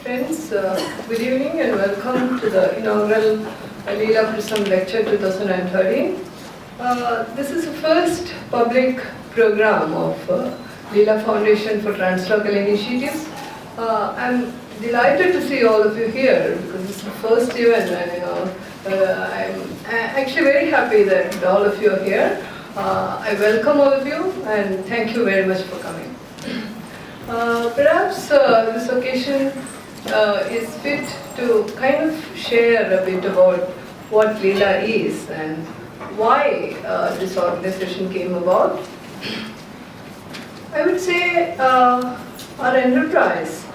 Friends, good evening and welcome to the inaugural LILA PRISM lecture 2013. This is the first public program of LILA Foundation for Translocal Initiatives. I'm delighted to see all of you here because it's the first event, and I'm actually very happy that all of you are here. I welcome all of you and thank you very much for coming. Perhaps this occasion is fit to kind of share a bit about what LILA is and why this organization came about. I would say our enterprise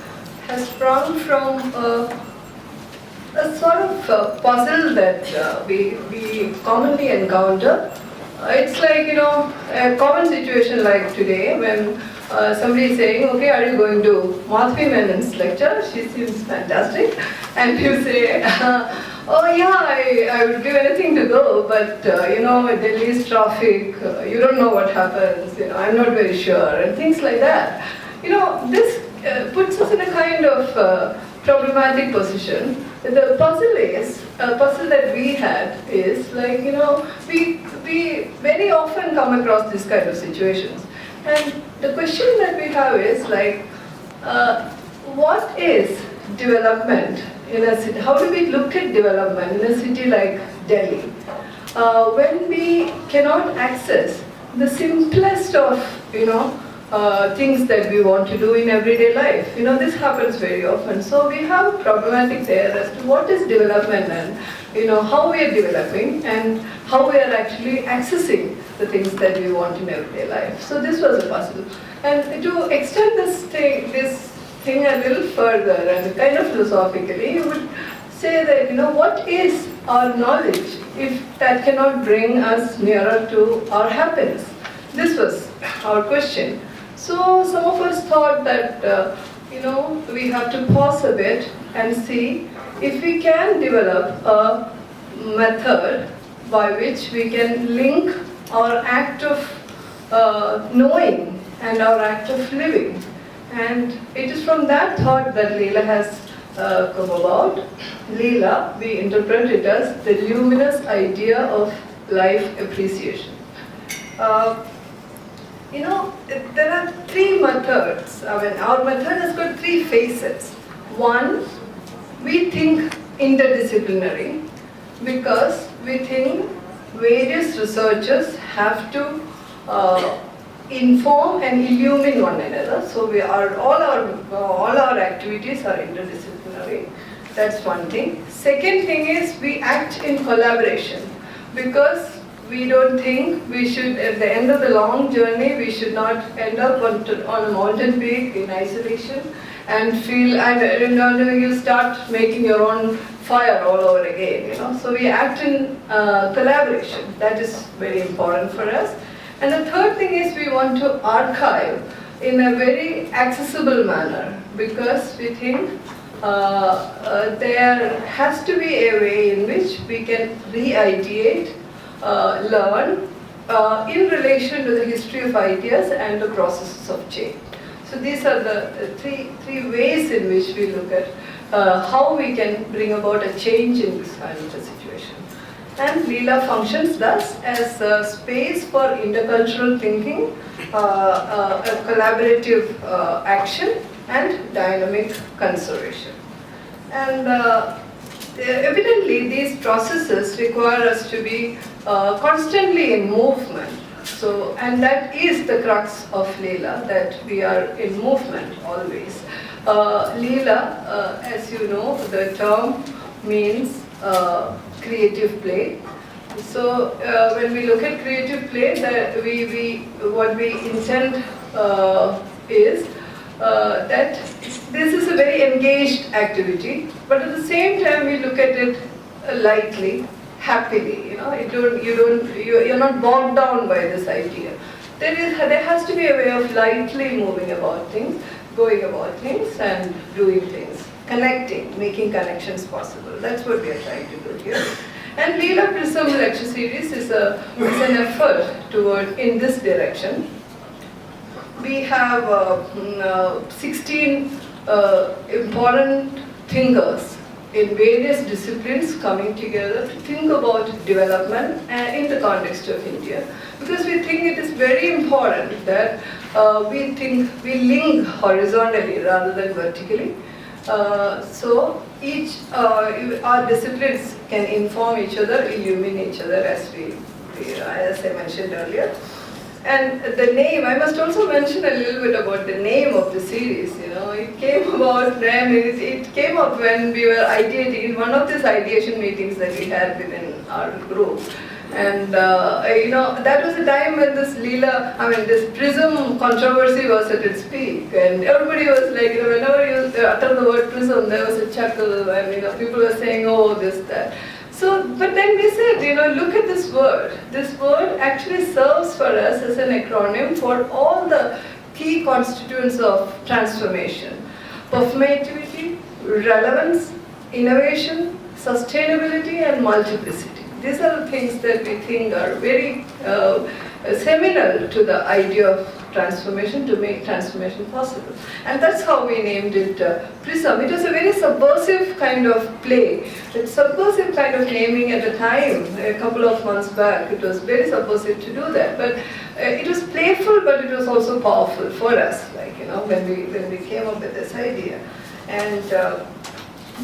has sprung from a sort of puzzle that we commonly encounter. It's like, a common situation like today when somebody is saying, okay, are you going to Madhavi Menon's lecture? She seems fantastic. And you say, oh yeah, I would give anything to go, but Delhi's traffic, you don't know what happens, I'm not very sure, and things like that. This puts us in a kind of problematic position. The puzzle that we had is like, we very often come across this kind of situations. And the question that we have is like, what is development in a city? How do we look at development in a city like Delhi? When we cannot access the simplest of, things that we want to do in everyday life. This happens very often. So we have a problematic there as to what is development and, how we are developing and how we are actually accessing the things that we want in everyday life. So this was a puzzle. And to extend this thing a little further and kind of philosophically, you would say that, what is our knowledge if that cannot bring us nearer to our happiness? This was our question. So some of us thought that, we have to pause a bit and see if we can develop a method by which we can link our act of knowing and our act of living. And it is from that thought that LILA has come about. LILA, we interpret it as the luminous idea of life appreciation. There are three methods. Our method has got three facets. One, we think interdisciplinary because we think various researchers have to inform and illumine one another. So all our activities are interdisciplinary. That's one thing. Second thing is we act in collaboration because we don't think we should, at the end of the long journey, we should not end up on a mountain peak in isolation and feel, and you start making your own fire all over again, So we act in collaboration. That is very important for us. And the third thing is we want to archive in a very accessible manner because we think there has to be a way in which we can re-ideate, learn in relation to the history of ideas and the processes of change. So these are the three ways in which we look at how we can bring about a change in this kind of a situation. And LILA functions thus as a space for intercultural thinking, a collaborative action, and dynamic conservation. And evidently, these processes require us to be constantly in movement. So, and that is the crux of LILA, that we are in movement always. LILA, as you know, the term means creative play. So, when we look at creative play, what we intend is that this is a very engaged activity, but at the same time we look at it lightly, happily. You're not bogged down by this idea. There has to be a way of lightly moving about things, going about things, and doing things, connecting, making connections possible. That's what we are trying to do here. And LILA PRISM lecture series is an effort toward in this direction. We have 16 important thinkers in various disciplines coming together to think about development and in the context of India. Because we think it is very important that we link horizontally rather than vertically. So our disciplines can inform each other, illumine each other, as I mentioned earlier. And the name, I must also mention a little bit about the name of the series. It came about it came up when we were ideating in one of these ideation meetings that we had within our group. And that was a time when this this PRISM controversy was at its peak, and everybody was like, whenever you utter the word PRISM, there was a chuckle, and people were saying, oh, this, that. So, but then we said, look at this word. This word actually serves for us as an acronym for all the key constituents of transformation: performativity, relevance, innovation, sustainability, and multiplicity. These are the things that we think are very seminal to the idea of transformation, to make transformation possible. And that's how we named it PRISM. It was a very subversive kind of play. It's subversive kind of naming at the time, a couple of months back. It was very subversive to do that. But it was playful, but it was also powerful for us, when we came up with this idea. And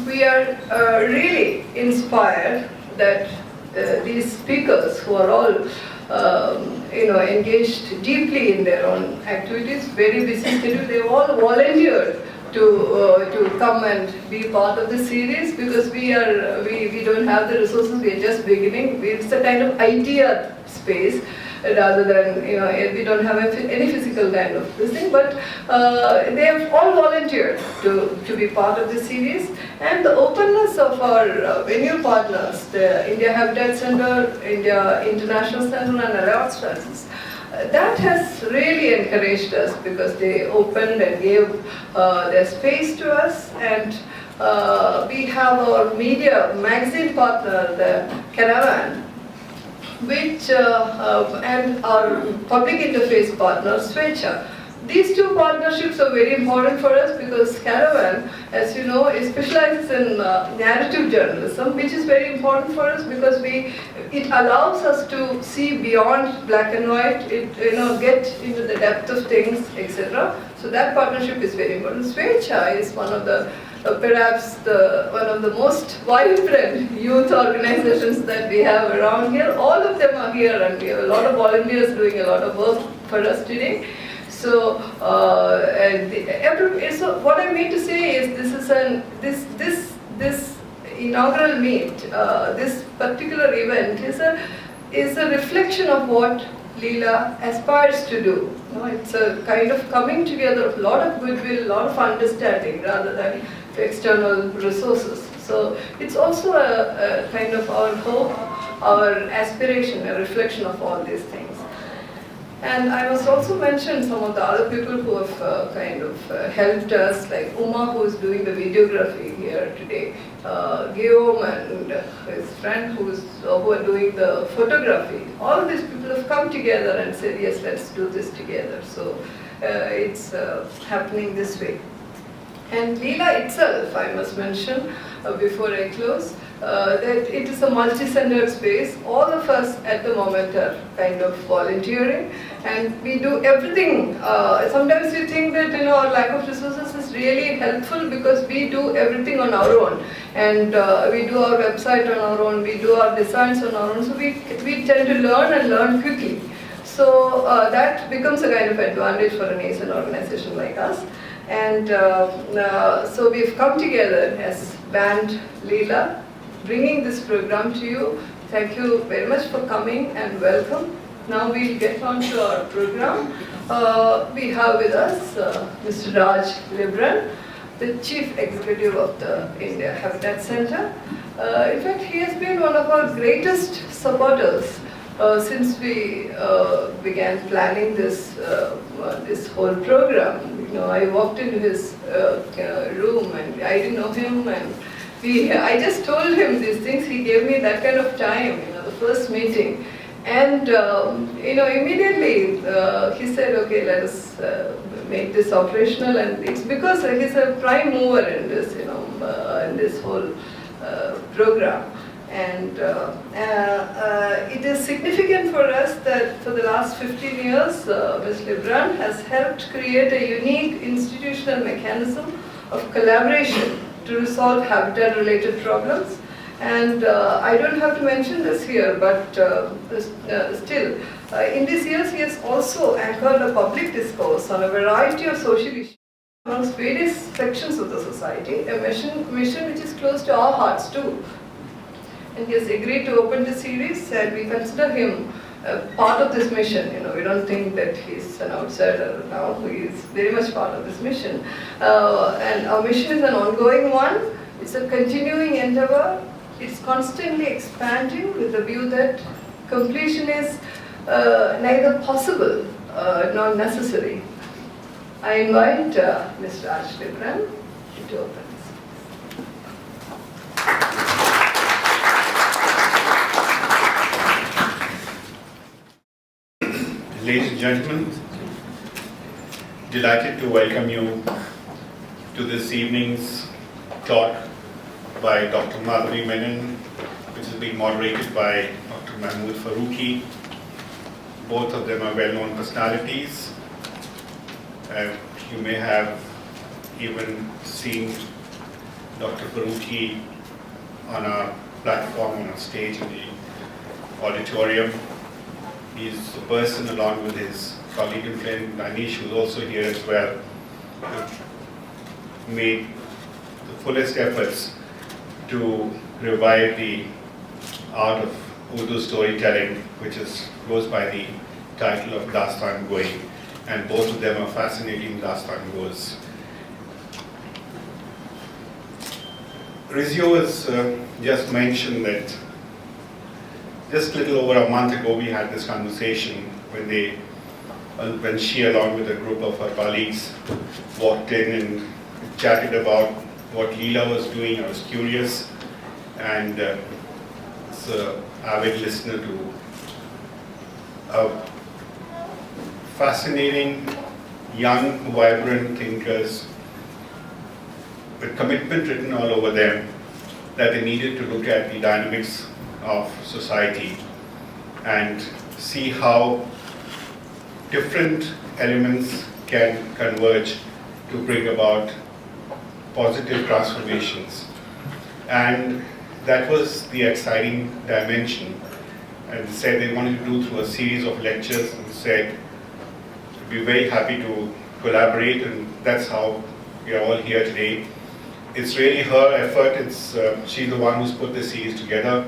we are really inspired that these speakers, who are all engaged deeply in their own activities, very busy schedule, they've all volunteered to come and be part of the series, because we don't have the resources. We are just beginning. It's a kind of idea space rather than we don't have any physical kind of this thing. But they have all volunteered to be part of the series, and the openness of our venue partners, the India Habitat Center, India International Center, and Arts Francis, that has really encouraged us, because they opened and gave their space to us. And we have our media magazine partner, the Caravan, which and our public interface partner, Svecha. These two partnerships are very important for us, because Caravan, as you know, specializes in narrative journalism, which is very important for us because it allows us to see beyond black and white, get into the depth of things, etc. So that partnership is very important. Svecha is one of the perhaps one of the most vibrant youth organizations that we have around here. All of them are here, and we have a lot of volunteers doing a lot of work for us today. So, so what I mean to say is this inaugural meet, this particular event is a reflection of what LILA aspires to do. It's a kind of coming together of a lot of goodwill, a lot of understanding, rather than external resources. So it's also a kind of our hope, our aspiration, a reflection of all these things. And I must also mention some of the other people who have helped us, like Uma, who is doing the videography here today, Guillaume and his friend who are doing the photography. All of these people have come together and said, yes, let's do this together. So it's happening this way. And LILA itself, I must mention, before I close, that it is a multi-centered space. All of us at the moment are kind of volunteering, and we do everything. Sometimes we think that our lack of resources is really helpful, because we do everything on our own, and we do our website on our own, we do our designs on our own, so we tend to learn quickly. So that becomes a kind of advantage for a nascent organization like us. And so we've come together as band LILA, bringing this program to you. Thank you very much for coming, and welcome. Now we'll get on to our program. We have with us Mr. Raj Libran, the Chief Executive of the India Habitat Center. In fact, he has been one of our greatest supporters since we began planning this whole program. I walked into his room, and I didn't know him, and I just told him these things. He gave me that kind of time, the first meeting. And, immediately he said, okay, let us make this operational, and it's because he's a prime mover in this, in this whole program. And it is significant for us that for the last 15 years, Ms. Libran has helped create a unique institutional mechanism of collaboration to resolve habitat-related problems. And I don't have to mention this here, but still, in these years, he has also anchored a public discourse on a variety of social issues amongst various sections of the society, a mission which is close to our hearts too. And he has agreed to open the series, and we consider him part of this mission. We don't think that he's an outsider now. He is very much part of this mission. And our mission is an ongoing one. It's a continuing endeavor. It's constantly expanding with the view that completion is neither possible nor necessary. I invite Mr. Raj Libran to open. Ladies and gentlemen, delighted to welcome you to this evening's talk by Dr. Madhavi Menon, which is being moderated by Dr. Mahmood Farooqui. Both of them are well-known personalities. You may have even seen Dr. Farooqui on a platform, on a stage in the auditorium. He's a person, along with his colleague and friend Danish, who's also here as well, who made the fullest efforts to revive the art of Urdu storytelling, which goes by the title of Dastan Goi, and both of them are fascinating Dastan Gois. Rizio has just mentioned that just a little over a month ago we had this conversation when she, along with a group of her colleagues, walked in and chatted about what Lila was doing. I was curious, and as an avid listener to fascinating, young, vibrant thinkers with commitment written all over them, that they needed to look at the dynamics of society and see how different elements can converge to bring about positive transformations. And that was the exciting dimension. And said they wanted to do through a series of lectures, and said we'd be very happy to collaborate, and that's how we are all here today. It's really her effort. She's the one who's put the series together.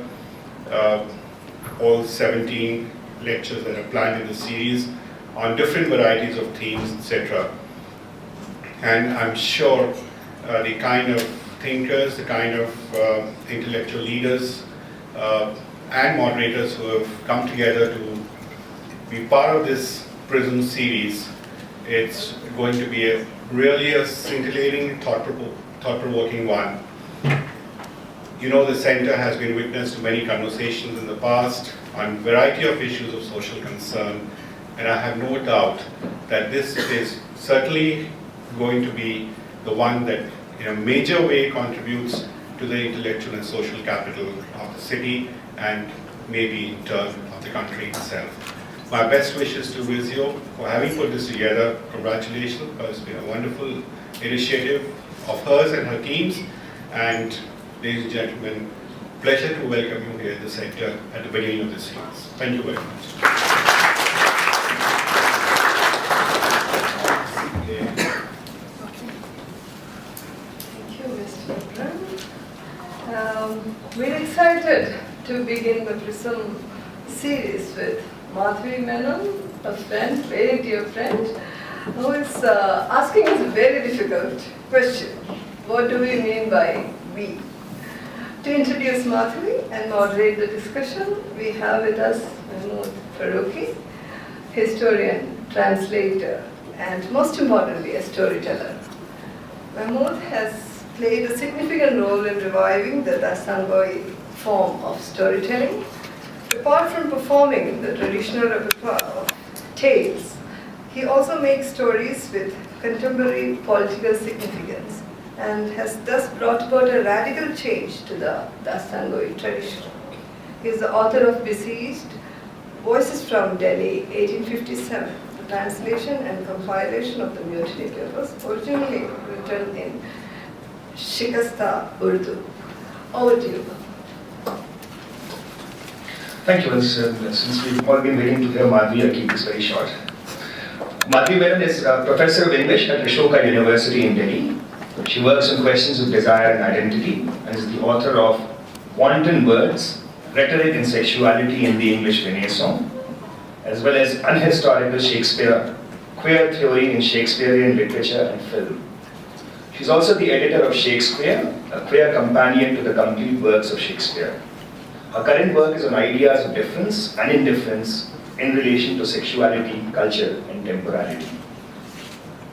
All 17 lectures that are planned in the series on different varieties of themes, etc. And I'm sure the kind of thinkers, the kind of intellectual leaders and moderators who have come together to be part of this PRISM series, it's going to be really a scintillating, thought-provoking one. You know, the Center has been witness to many conversations in the past on a variety of issues of social concern, and I have no doubt that this is certainly going to be the one that in a major way contributes to the intellectual and social capital of the city, and maybe in turn of the country itself. My best wishes to Rizio for having put this together. Congratulations, because it's been a wonderful initiative of hers and her teams. And ladies and gentlemen, pleasure to welcome you here at the Center at the beginning of this series. Thank you very much. Thank you, Mr. Libran. We're excited to begin the PRISM series with Madhavi Menon, a friend, very dear friend, who is asking us a very difficult question. What do we mean by we? To introduce Madhavi and moderate the discussion, we have with us Mahmood Farooqui, historian, translator, and most importantly, a storyteller. Mahmood has played a significant role in reviving the Dastan form of storytelling. Apart from performing the traditional repertoire of tales, he also makes stories with contemporary political significance and has thus brought about a radical change to the Dastangoi tradition. He is the author of Besieged, Voices from Delhi, 1857, the translation and compilation of the Mutiny Papers, originally written in Shikasta Urdu. Over to you. Thank you. Since we've all been waiting to hear Madhavi, I'll keep this very short. Madhavi Menon is a professor of English at Ashoka University in Delhi. She works on questions of desire and identity and is the author of Wanton Words, Rhetoric and Sexuality in the English Renaissance, as well as Unhistorical Shakespeare, Queer Theory in Shakespearean Literature and Film. She's also the editor of Shakespeare, a queer companion to the complete works of Shakespeare. Her current work is on ideas of difference and indifference in relation to sexuality, culture, and temporality.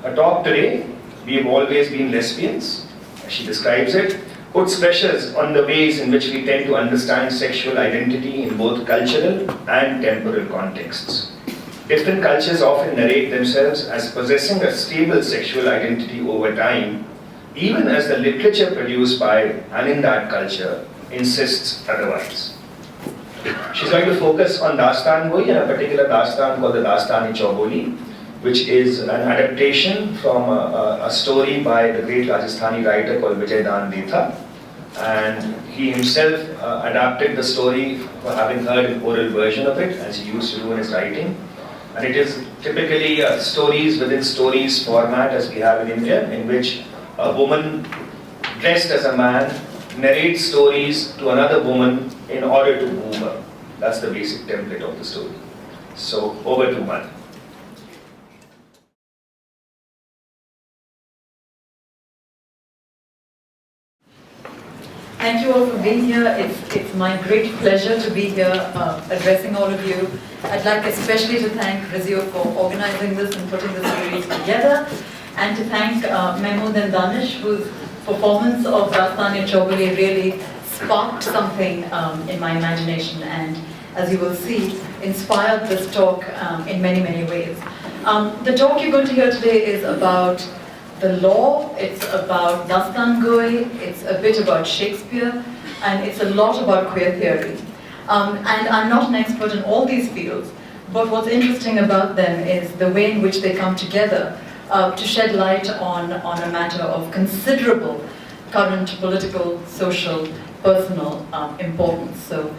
Her talk today, We Have Always Been Lesbians, as she describes it, puts pressures on the ways in which we tend to understand sexual identity in both cultural and temporal contexts. Different cultures often narrate themselves as possessing a stable sexual identity over time, even as the literature produced by and in that culture insists otherwise. She's going to focus on Dastan Goi and a particular Dastan called the Dastani-Chauboli, which is an adaptation from a story by the great Rajasthani writer called Vijay Dan Detha. And he himself adapted the story for having heard an oral version of it, as he used to do in his writing. And it is typically stories within stories format, as we have in India, in which a woman dressed as a man narrates stories to another woman in order to woo her. That's the basic template of the story. So, over to Madhavi. Thank you all for being here. It's my great pleasure to be here addressing all of you. I'd like especially to thank Rizio for organizing this and putting the series together, and to thank Mahmood and Danish, whose performance of Dastani-Chauboli really sparked something in my imagination, and as you will see, inspired this talk in many, many ways. The talk you're going to hear today is about the law, it's about Dastan Goi, it's a bit about Shakespeare, and it's a lot about queer theory. And I'm not an expert in all these fields, but what's interesting about them is the way in which they come together to shed light on a matter of considerable current political, social, personal importance. So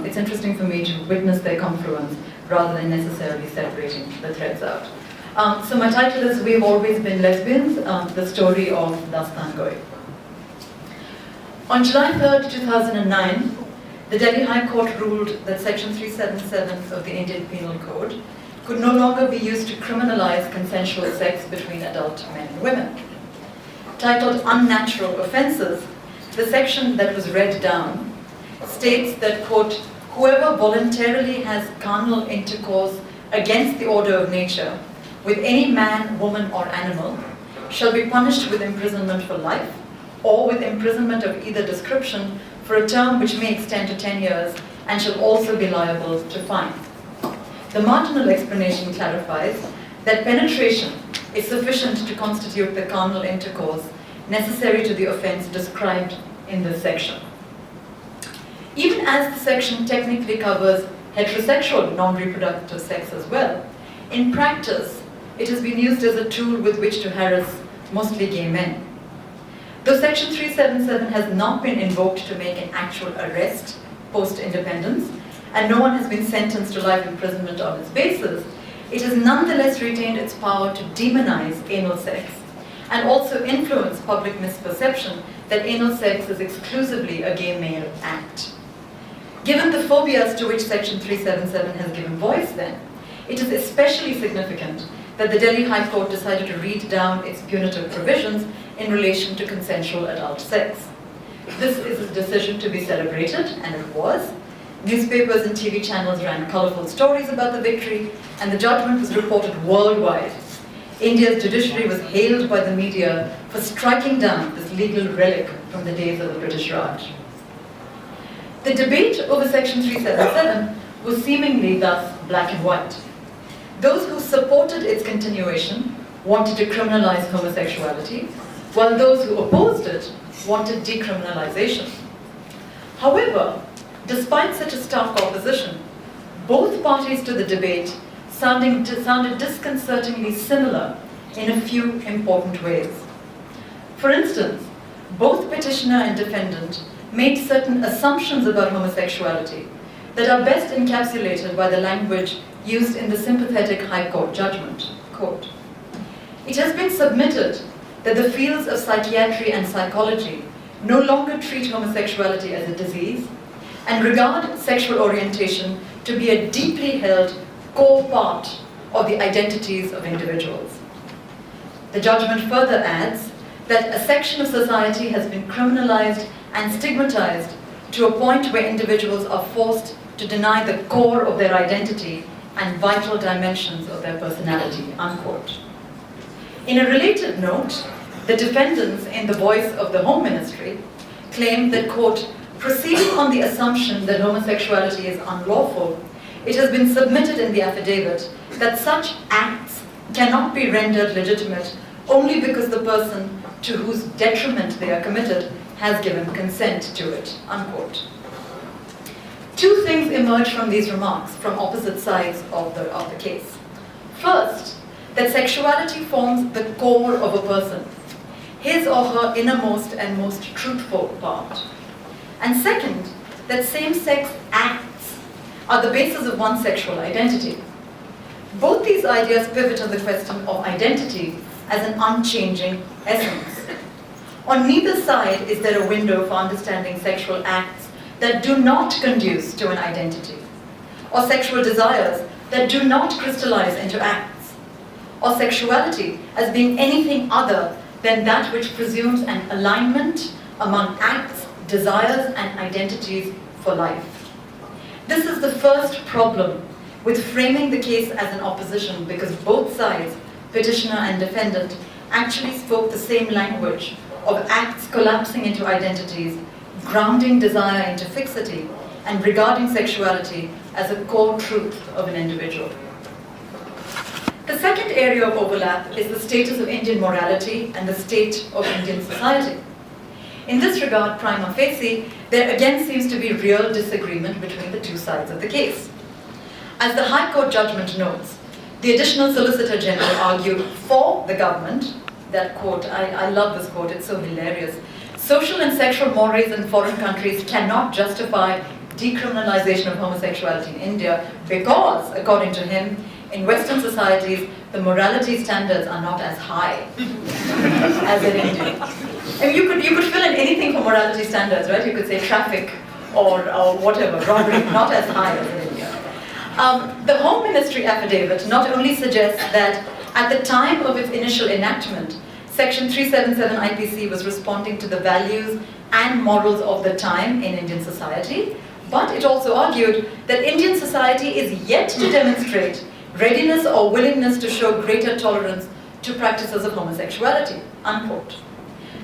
it's interesting for me to witness their confluence rather than necessarily separating the threads out. So my title is We Have Always Been Lesbians, the story of Dastan Goi. On July 3rd, 2009, the Delhi High Court ruled that Section 377 of the Indian Penal Code could no longer be used to criminalize consensual sex between adult men and women. Titled Unnatural Offences, the section that was read down states that, quote, whoever voluntarily has carnal intercourse against the order of nature with any man, woman, or animal shall be punished with imprisonment for life or with imprisonment of either description for a term which may extend to 10 years and shall also be liable to fine. The marginal explanation clarifies that penetration is sufficient to constitute the carnal intercourse necessary to the offense described in this section. Even as the section technically covers heterosexual non-reproductive sex as well, in practice, it has been used as a tool with which to harass mostly gay men. Though Section 377 has not been invoked to make an actual arrest post-independence, and no one has been sentenced to life imprisonment on its basis, it has nonetheless retained its power to demonize anal sex and also influence public misperception that anal sex is exclusively a gay male act. Given the phobias to which Section 377 has given voice then, it is especially significant that the Delhi High Court decided to read down its punitive provisions in relation to consensual adult sex. This is a decision to be celebrated, and it was. Newspapers and TV channels ran colorful stories about the victory, and the judgment was reported worldwide. India's judiciary was hailed by the media for striking down this legal relic from the days of the British Raj. The debate over Section 377 was seemingly thus black and white. Those who supported its continuation wanted to criminalize homosexuality, while those who opposed it wanted decriminalization. However, despite such a stark opposition, both parties to the debate sounded disconcertingly similar in a few important ways. For instance, both petitioner and defendant made certain assumptions about homosexuality that are best encapsulated by the language used in the sympathetic High Court judgment. Quote, "It has been submitted that the fields of psychiatry and psychology no longer treat homosexuality as a disease and regard sexual orientation to be a deeply held core part of the identities of individuals." The judgment further adds that a section of society has been criminalized and stigmatized to a point where individuals are forced to deny the core of their identity and vital dimensions of their personality, unquote. In a related note, the defendants in the voice of the Home Ministry claimed that, quote, "Proceeding on the assumption that homosexuality is unlawful, it has been submitted in the affidavit that such acts cannot be rendered legitimate only because the person to whose detriment they are committed has given consent to it," unquote. Two things emerge from these remarks from opposite sides of the case. First, that sexuality forms the core of a person, his or her innermost and most truthful part. And second, that same-sex acts are the basis of one's sexual identity. Both these ideas pivot on the question of identity as an unchanging essence. On neither side is there a window for understanding sexual acts that do not conduce to an identity, or sexual desires that do not crystallize into acts, or sexuality as being anything other than that which presumes an alignment among acts, desires, and identities for life. This is the first problem with framing the case as an opposition, because both sides, petitioner and defendant, actually spoke the same language of acts collapsing into identities, grounding desire into fixity, and regarding sexuality as a core truth of an individual. The second area of overlap is the status of Indian morality and the state of Indian society. In this regard, prima facie, there again seems to be real disagreement between the two sides of the case. As the High Court judgment notes, the additional Solicitor General argued for the government, that quote, I love this quote, it's so hilarious, "Social and sexual mores in foreign countries cannot justify decriminalization of homosexuality in India because, according to him, in Western societies, the morality standards are not as high as in India." I mean, you could fill in anything for morality standards, right? You could say traffic or whatever, robbery, not as high as in India. The Home Ministry affidavit not only suggests that at the time of its initial enactment, Section 377 IPC was responding to the values and morals of the time in Indian society, but it also argued that Indian society is yet to demonstrate readiness or willingness to show greater tolerance to practices of homosexuality, unquote.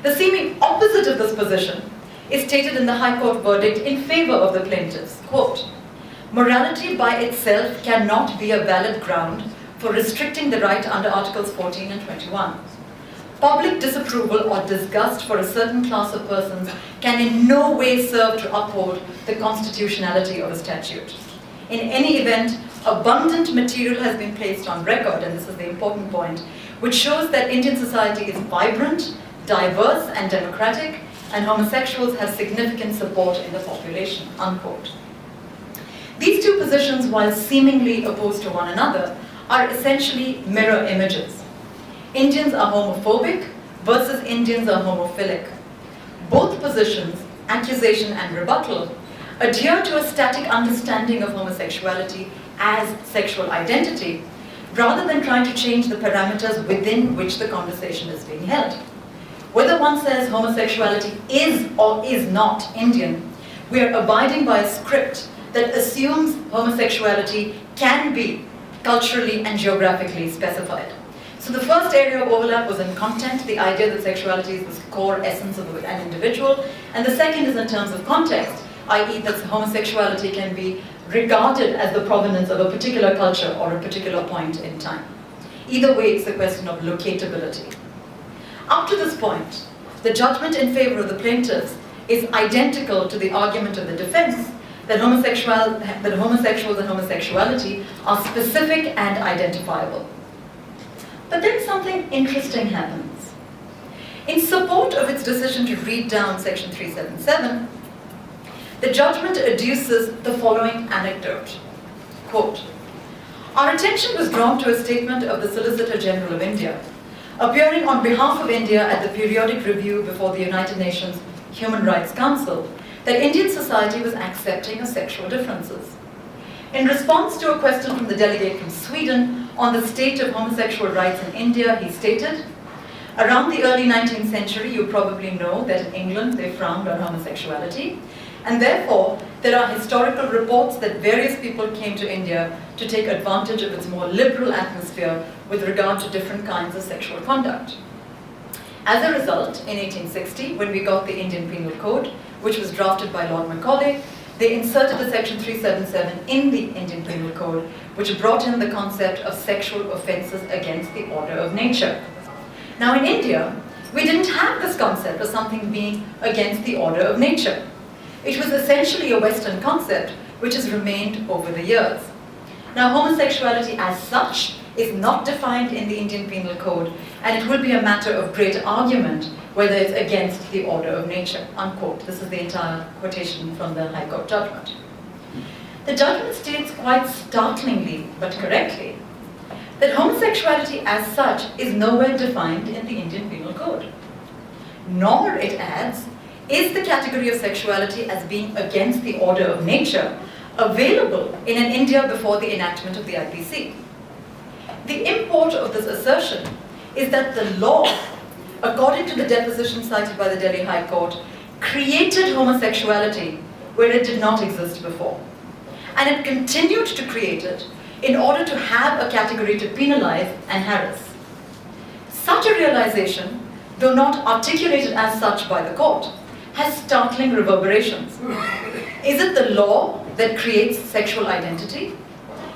The seeming opposite of this position is stated in the High Court verdict in favor of the plaintiffs, quote, "Morality by itself cannot be a valid ground for restricting the right under Articles 14 and 21. Public disapproval or disgust for a certain class of persons can in no way serve to uphold the constitutionality of a statute. In any event, abundant material has been placed on record," and this is the important point, "which shows that Indian society is vibrant, diverse, and democratic, and homosexuals have significant support in the population," unquote. These two positions, while seemingly opposed to one another, are essentially mirror images. Indians are homophobic versus Indians are homophilic. Both positions, accusation and rebuttal, adhere to a static understanding of homosexuality as sexual identity, rather than trying to change the parameters within which the conversation is being held. Whether one says homosexuality is or is not Indian, we are abiding by a script that assumes homosexuality can be culturally and geographically specified. So the first area of overlap was in content, the idea that sexuality is the core essence of an individual, and the second is in terms of context, i.e. that homosexuality can be regarded as the provenance of a particular culture or a particular point in time. Either way, it's the question of locatability. Up to this point, the judgment in favor of the plaintiffs is identical to the argument of the defense that homosexuals and homosexuality are specific and identifiable. But then something interesting happens. In support of its decision to read down Section 377, the judgment adduces the following anecdote. Quote, "Our attention was drawn to a statement of the Solicitor General of India, appearing on behalf of India at the periodic review before the United Nations Human Rights Council, that Indian society was accepting of sexual differences. In response to a question from the delegate from Sweden on the state of homosexual rights in India, he stated, around the early 19th century, you probably know that in England they frowned on homosexuality, and therefore there are historical reports that various people came to India to take advantage of its more liberal atmosphere with regard to different kinds of sexual conduct. As a result, in 1860, when we got the Indian Penal Code, which was drafted by Lord Macaulay, they inserted a Section 377 in the Indian Penal Code, which brought in the concept of sexual offences against the order of nature. Now in India, we didn't have this concept of something being against the order of nature. It was essentially a Western concept which has remained over the years. Now homosexuality as such is not defined in the Indian Penal Code, and it will be a matter of great argument whether it's against the order of nature, unquote. This is the entire quotation from the High Court judgment. The judgment states quite startlingly, but correctly, that homosexuality as such is nowhere defined in the Indian Penal Code. Nor, it adds, is the category of sexuality as being against the order of nature available in an India before the enactment of the IPC. The import of this assertion is that the law, according to the deposition cited by the Delhi High Court, created homosexuality where it did not exist before. And it continued to create it in order to have a category to penalize and harass. Such a realization, though not articulated as such by the court, has startling reverberations. Is it the law that creates sexual identity?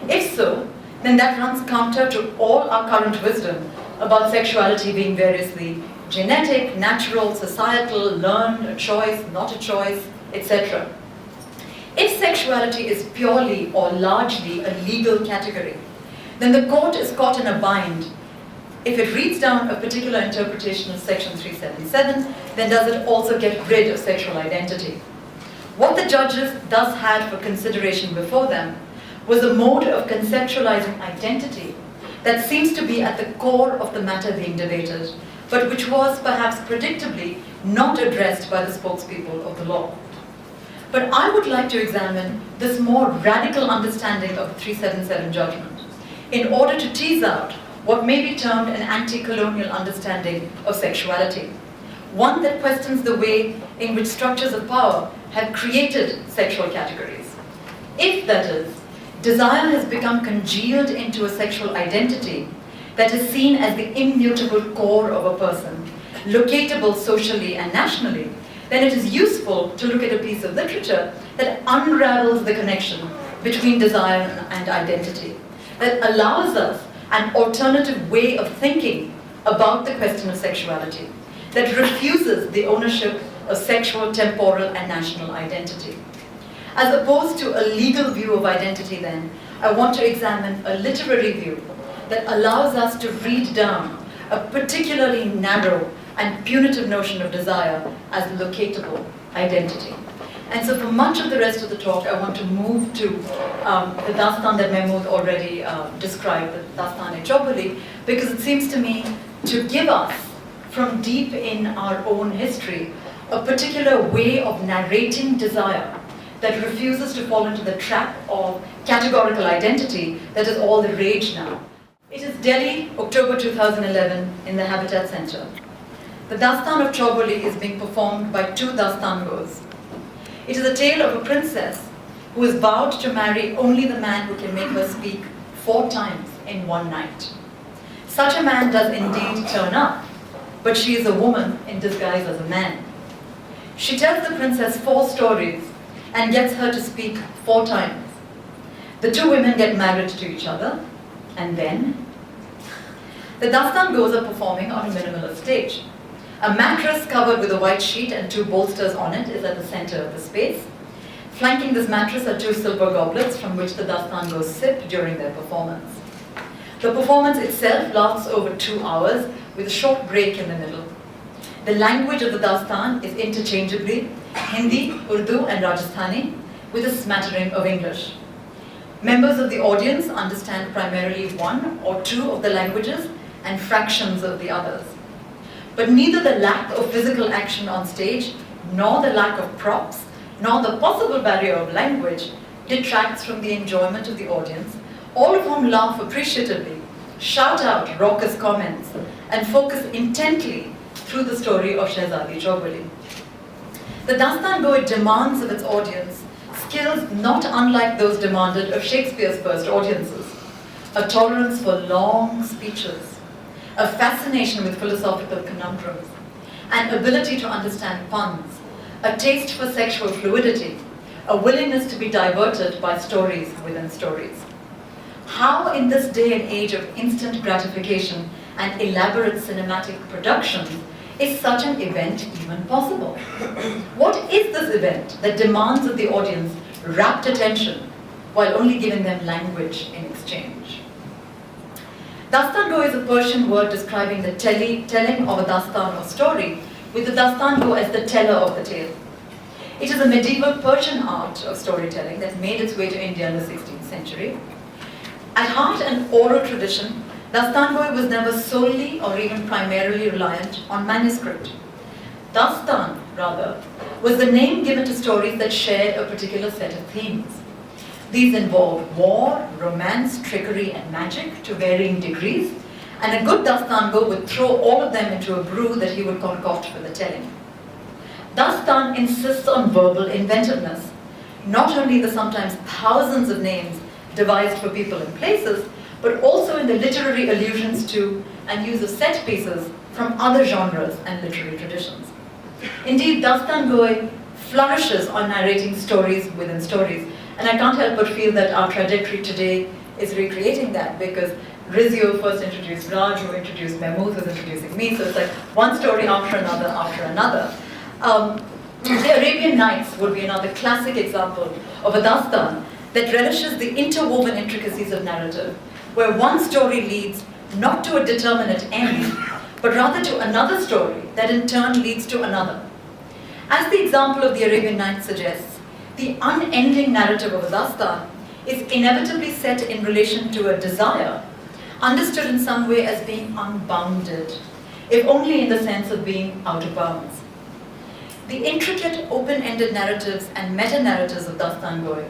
If so, then that runs counter to all our current wisdom about sexuality being variously genetic, natural, societal, learned, a choice, not a choice, etc. If sexuality is purely or largely a legal category, then the court is caught in a bind. If it reads down a particular interpretation of Section 377, then does it also get rid of sexual identity? What the judges thus had for consideration before them was a mode of conceptualizing identity that seems to be at the core of the matter being debated, but which was perhaps predictably not addressed by the spokespeople of the law. But I would like to examine this more radical understanding of the 377 judgment in order to tease out what may be termed an anti-colonial understanding of sexuality, one that questions the way in which structures of power have created sexual categories. If, that is, desire has become congealed into a sexual identity that is seen as the immutable core of a person, locatable socially and nationally, then it is useful to look at a piece of literature that unravels the connection between desire and identity, that allows us an alternative way of thinking about the question of sexuality, that refuses the ownership of sexual, temporal, and national identity. As opposed to a legal view of identity then, I want to examine a literary view that allows us to read down a particularly narrow and punitive notion of desire as locatable identity. And so for much of the rest of the talk, I want to move to the dastan that Mahmood already described, the dastan-e-Choboli, because it seems to me to give us, from deep in our own history, a particular way of narrating desire that refuses to fall into the trap of categorical identity that is all the rage now. It is Delhi, October 2011, in the Habitat Center. The dastan of Choboli is being performed by two dastangos. It is a tale of a princess who is vowed to marry only the man who can make her speak 4 times in one night. Such a man does indeed turn up, but she is a woman in disguise as a man. She tells the princess 4 stories and gets her to speak 4 times. The 2 women get married to each other, and then The Dastan goes are performing on a minimalist stage. A mattress covered with a white sheet and 2 bolsters on it is at the center of the space. Flanking this mattress are 2 silver goblets from which the Dastan goes sip during their performance. The performance itself lasts over 2 hours with a short break in the middle. The language of the Dastan is interchangeably Hindi, Urdu and Rajasthani with a smattering of English. Members of the audience understand primarily 1 or 2 of the languages and fractions of the others. But neither the lack of physical action on stage, nor the lack of props, nor the possible barrier of language detracts from the enjoyment of the audience, all of whom laugh appreciatively, shout out raucous comments, and focus intently through the story of Shehzadi Chowguli. The Dastan Goi demands of its audience skills not unlike those demanded of Shakespeare's first audiences: a tolerance for long speeches, a fascination with philosophical conundrums, an ability to understand puns, a taste for sexual fluidity, a willingness to be diverted by stories within stories. How in this day and age of instant gratification and elaborate cinematic production is such an event even possible? What is this event that demands of the audience rapt attention while only giving them language in exchange? Dastan Go is a Persian word describing the telling of a dastan or story, with the Dastan Go as the teller of the tale. It is a medieval Persian art of storytelling that made its way to India in the 16th century. At heart an oral tradition, Dastan Go was never solely or even primarily reliant on manuscript. Dastan, rather, was the name given to stories that shared a particular set of themes. These involved war, romance, trickery, and magic to varying degrees, and a good Dastan Go would throw all of them into a brew that he would concoct for the telling. Dastan insists on verbal inventiveness, not only the sometimes thousands of names devised for people and places, but also in the literary allusions to and use of set pieces from other genres and literary traditions. Indeed, Dastan Goi flourishes on narrating stories within stories, and I can't help but feel that our trajectory today is recreating that, because Rizio first introduced Raj, who introduced Mahmood, who's introducing me, so it's like one story after another after another. The Arabian Nights would be another classic example of a Dastan that relishes the interwoven intricacies of narrative, where one story leads not to a determinate end, but rather to another story that in turn leads to another. As the example of the Arabian Nights suggests, the unending narrative of a Dastan is inevitably set in relation to a desire, understood in some way as being unbounded, if only in the sense of being out of bounds. The intricate open-ended narratives and meta-narratives of Dastan Goi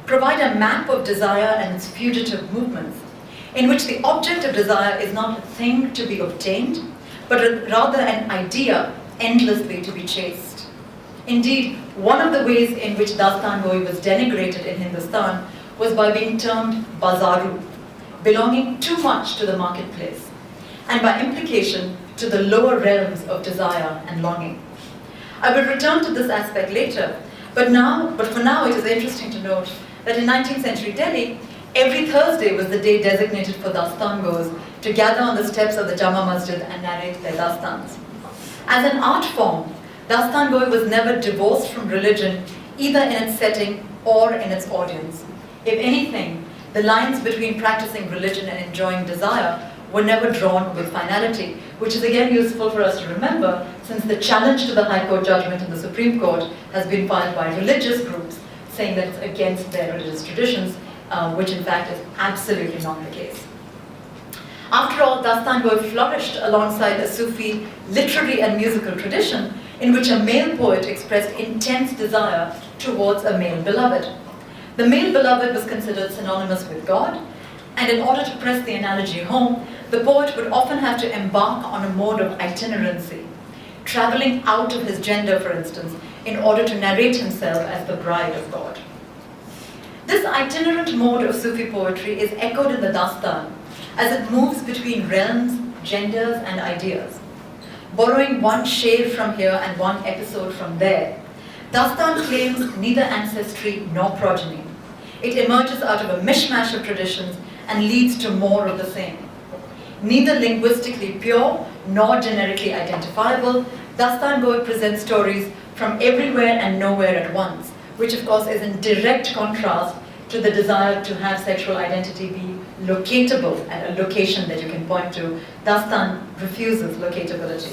provide a map of desire and its fugitive movements, in which the object of desire is not a thing to be obtained, but rather an idea endlessly to be chased. Indeed, one of the ways in which Dastan Goi was denigrated in Hindustan was by being termed bazaru, belonging too much to the marketplace, and by implication to the lower realms of desire and longing. I will return to this aspect later, but for now it is interesting to note that in 19th century Delhi, every Thursday was the day designated for Dastan Goes to gather on the steps of the Jama Masjid and narrate their Dastans. As an art form, Dastan Goi was never divorced from religion, either in its setting or in its audience. If anything, the lines between practicing religion and enjoying desire were never drawn with finality, which is again useful for us to remember, since the challenge to the High Court judgment in the Supreme Court has been filed by religious groups saying that it's against their religious traditions, which in fact is absolutely not the case. After all, Dastan Goi flourished alongside a Sufi literary and musical tradition in which a male poet expressed intense desire towards a male beloved. The male beloved was considered synonymous with God, and in order to press the analogy home, the poet would often have to embark on a mode of itinerancy, traveling out of his gender, for instance, in order to narrate himself as the bride of God. This itinerant mode of Sufi poetry is echoed in the Dastan as it moves between realms, genders, and ideas. Borrowing one shade from here and one episode from there, Dastan claims neither ancestry nor progeny. It emerges out of a mishmash of traditions and leads to more of the same. Neither linguistically pure nor generically identifiable, Dastan-Goi presents stories from everywhere and nowhere at once, which of course is in direct contrast to the desire to have sexual identity be locatable at a location that you can point to. Dastan refuses locatability.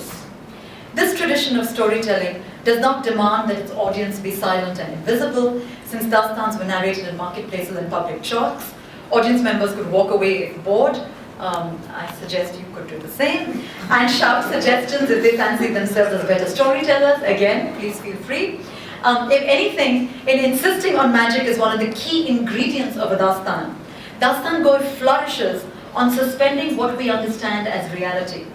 This tradition of storytelling does not demand that its audience be silent and invisible. Since Dastans were narrated in marketplaces and public chalks, audience members could walk away if bored. I suggest you could do the same. And shout suggestions if they fancy themselves as better storytellers. Again, please feel free. If anything, in insisting on magic is one of the key ingredients of a Dastan. Dastan-Goi flourishes on suspending what we understand as reality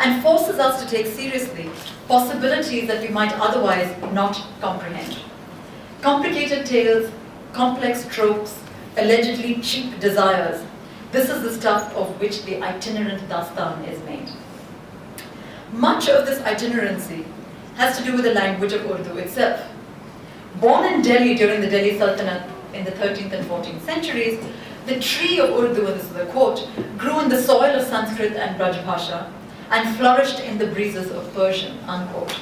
and forces us to take seriously possibilities that we might otherwise not comprehend. Complicated tales, complex tropes, allegedly cheap desires. This is the stuff of which the itinerant Dastan is made. Much of this itinerancy has to do with the language of Urdu itself. Born in Delhi during the Delhi Sultanate in the 13th and 14th centuries, the tree of Urdu, and this is a quote, grew in the soil of Sanskrit and Brajbhasha and flourished in the breezes of Persian, unquote.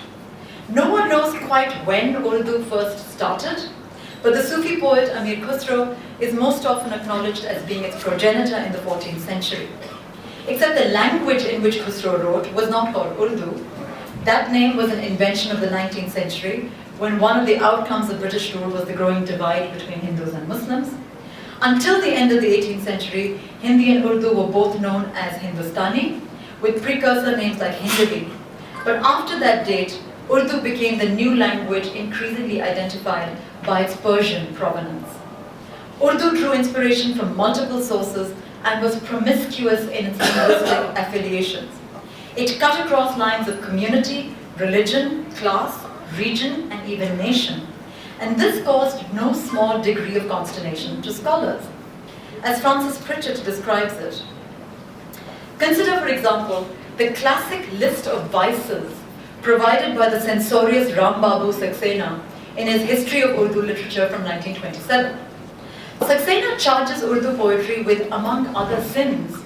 No one knows quite when Urdu first started, but the Sufi poet Amir Khusro is most often acknowledged as being its progenitor in the 14th century. Except the language in which Khusro wrote was not called Urdu. That name was an invention of the 19th century, when one of the outcomes of British rule was the growing divide between Hindus and Muslims. Until the end of the 18th century, Hindi and Urdu were both known as Hindustani, with precursor names like Hindavi. But after that date, Urdu became the new language increasingly identified by its Persian provenance. Urdu drew inspiration from multiple sources and was promiscuous in its linguistic affiliations. It cut across lines of community, religion, class, region, and even nation. And this caused no small degree of consternation to scholars. As Francis Pritchett describes it, consider, for example, the classic list of vices provided by the censorious Rambabu Saxena in his History of Urdu Literature from 1927. Saxena charges Urdu poetry with, among other sins,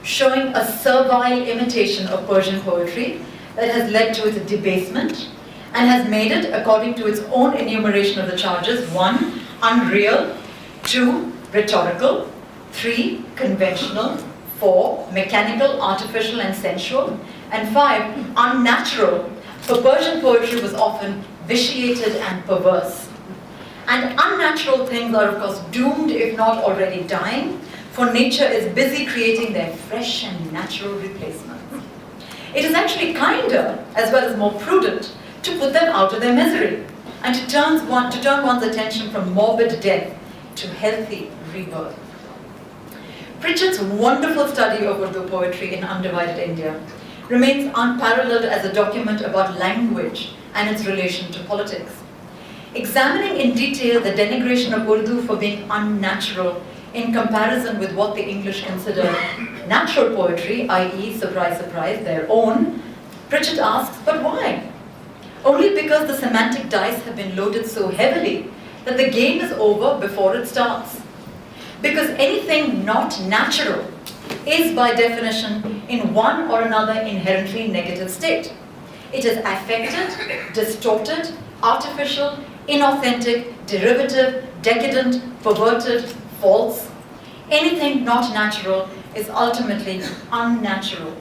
showing a servile imitation of Persian poetry that has led to its debasement and has made it, according to its own enumeration of the charges, 1, unreal, 2, rhetorical, 3, conventional, 4, mechanical, artificial, and sensual, and 5, unnatural, for Persian poetry was often vitiated and perverse. And unnatural things are, of course, doomed, if not already dying, for nature is busy creating their fresh and natural replacements. It is actually kinder, as well as more prudent, to put them out of their misery, and to turn one's attention from morbid death to healthy rebirth. Pritchett's wonderful study of Urdu poetry in Undivided India remains unparalleled as a document about language and its relation to politics. Examining in detail the denigration of Urdu for being unnatural in comparison with what the English consider natural poetry, i.e., surprise, surprise, their own, Pritchett asks, but why? Only because the semantic dice have been loaded so heavily that the game is over before it starts. Because anything not natural is by definition in one or another inherently negative state. It is affected, distorted, artificial, inauthentic, derivative, decadent, perverted, false. Anything not natural is ultimately unnatural.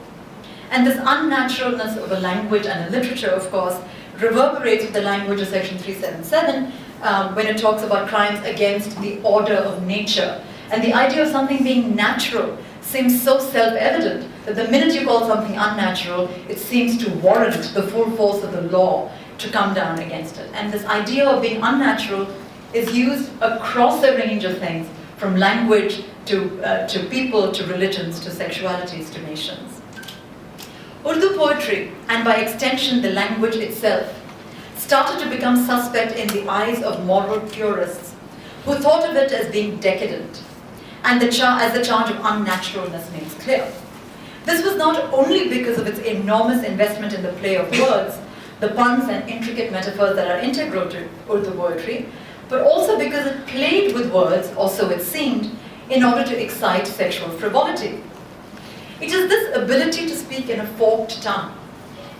And this unnaturalness of a language and a literature, of course, reverberates with the language of section 377 when it talks about crimes against the order of nature. And the idea of something being natural seems so self-evident that the minute you call something unnatural, it seems to warrant the full force of the law to come down against it. And this idea of being unnatural is used across a range of things, from language to people, to religions, to sexualities, to nations. Urdu poetry, and by extension the language itself, started to become suspect in the eyes of moral purists who thought of it as being decadent, and as the charge of unnaturalness makes clear. This was not only because of its enormous investment in the play of words, the puns and intricate metaphors that are integral to Urdu poetry, but also because it played with words, or so it seemed, in order to excite sexual frivolity. It is this ability to speak in a forked tongue,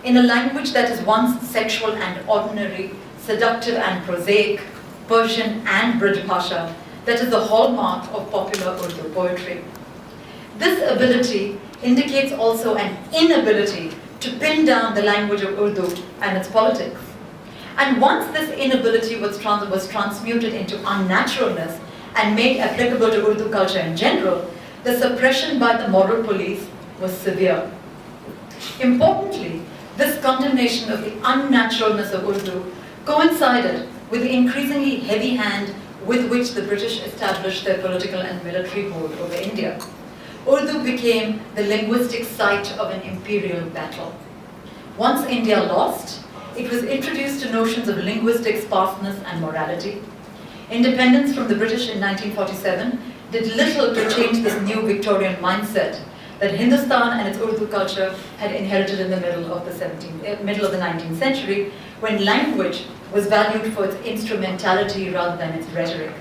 in a language that is once sexual and ordinary, seductive and prosaic, Persian and Brij Bhasha, that is the hallmark of popular Urdu poetry. This ability indicates also an inability to pin down the language of Urdu and its politics. And once this inability was transmuted into unnaturalness and made applicable to Urdu culture in general, the suppression by the moral police was severe. Importantly, this condemnation of the unnaturalness of Urdu coincided with the increasingly heavy hand with which the British established their political and military hold over India. Urdu became the linguistic site of an imperial battle. Once India lost, it was introduced to notions of linguistic sparseness and morality. Independence from the British in 1947 did little to change this new Victorian mindset that Hindustan and its Urdu culture had inherited in the middle of the 19th century, when language was valued for its instrumentality rather than its rhetoric.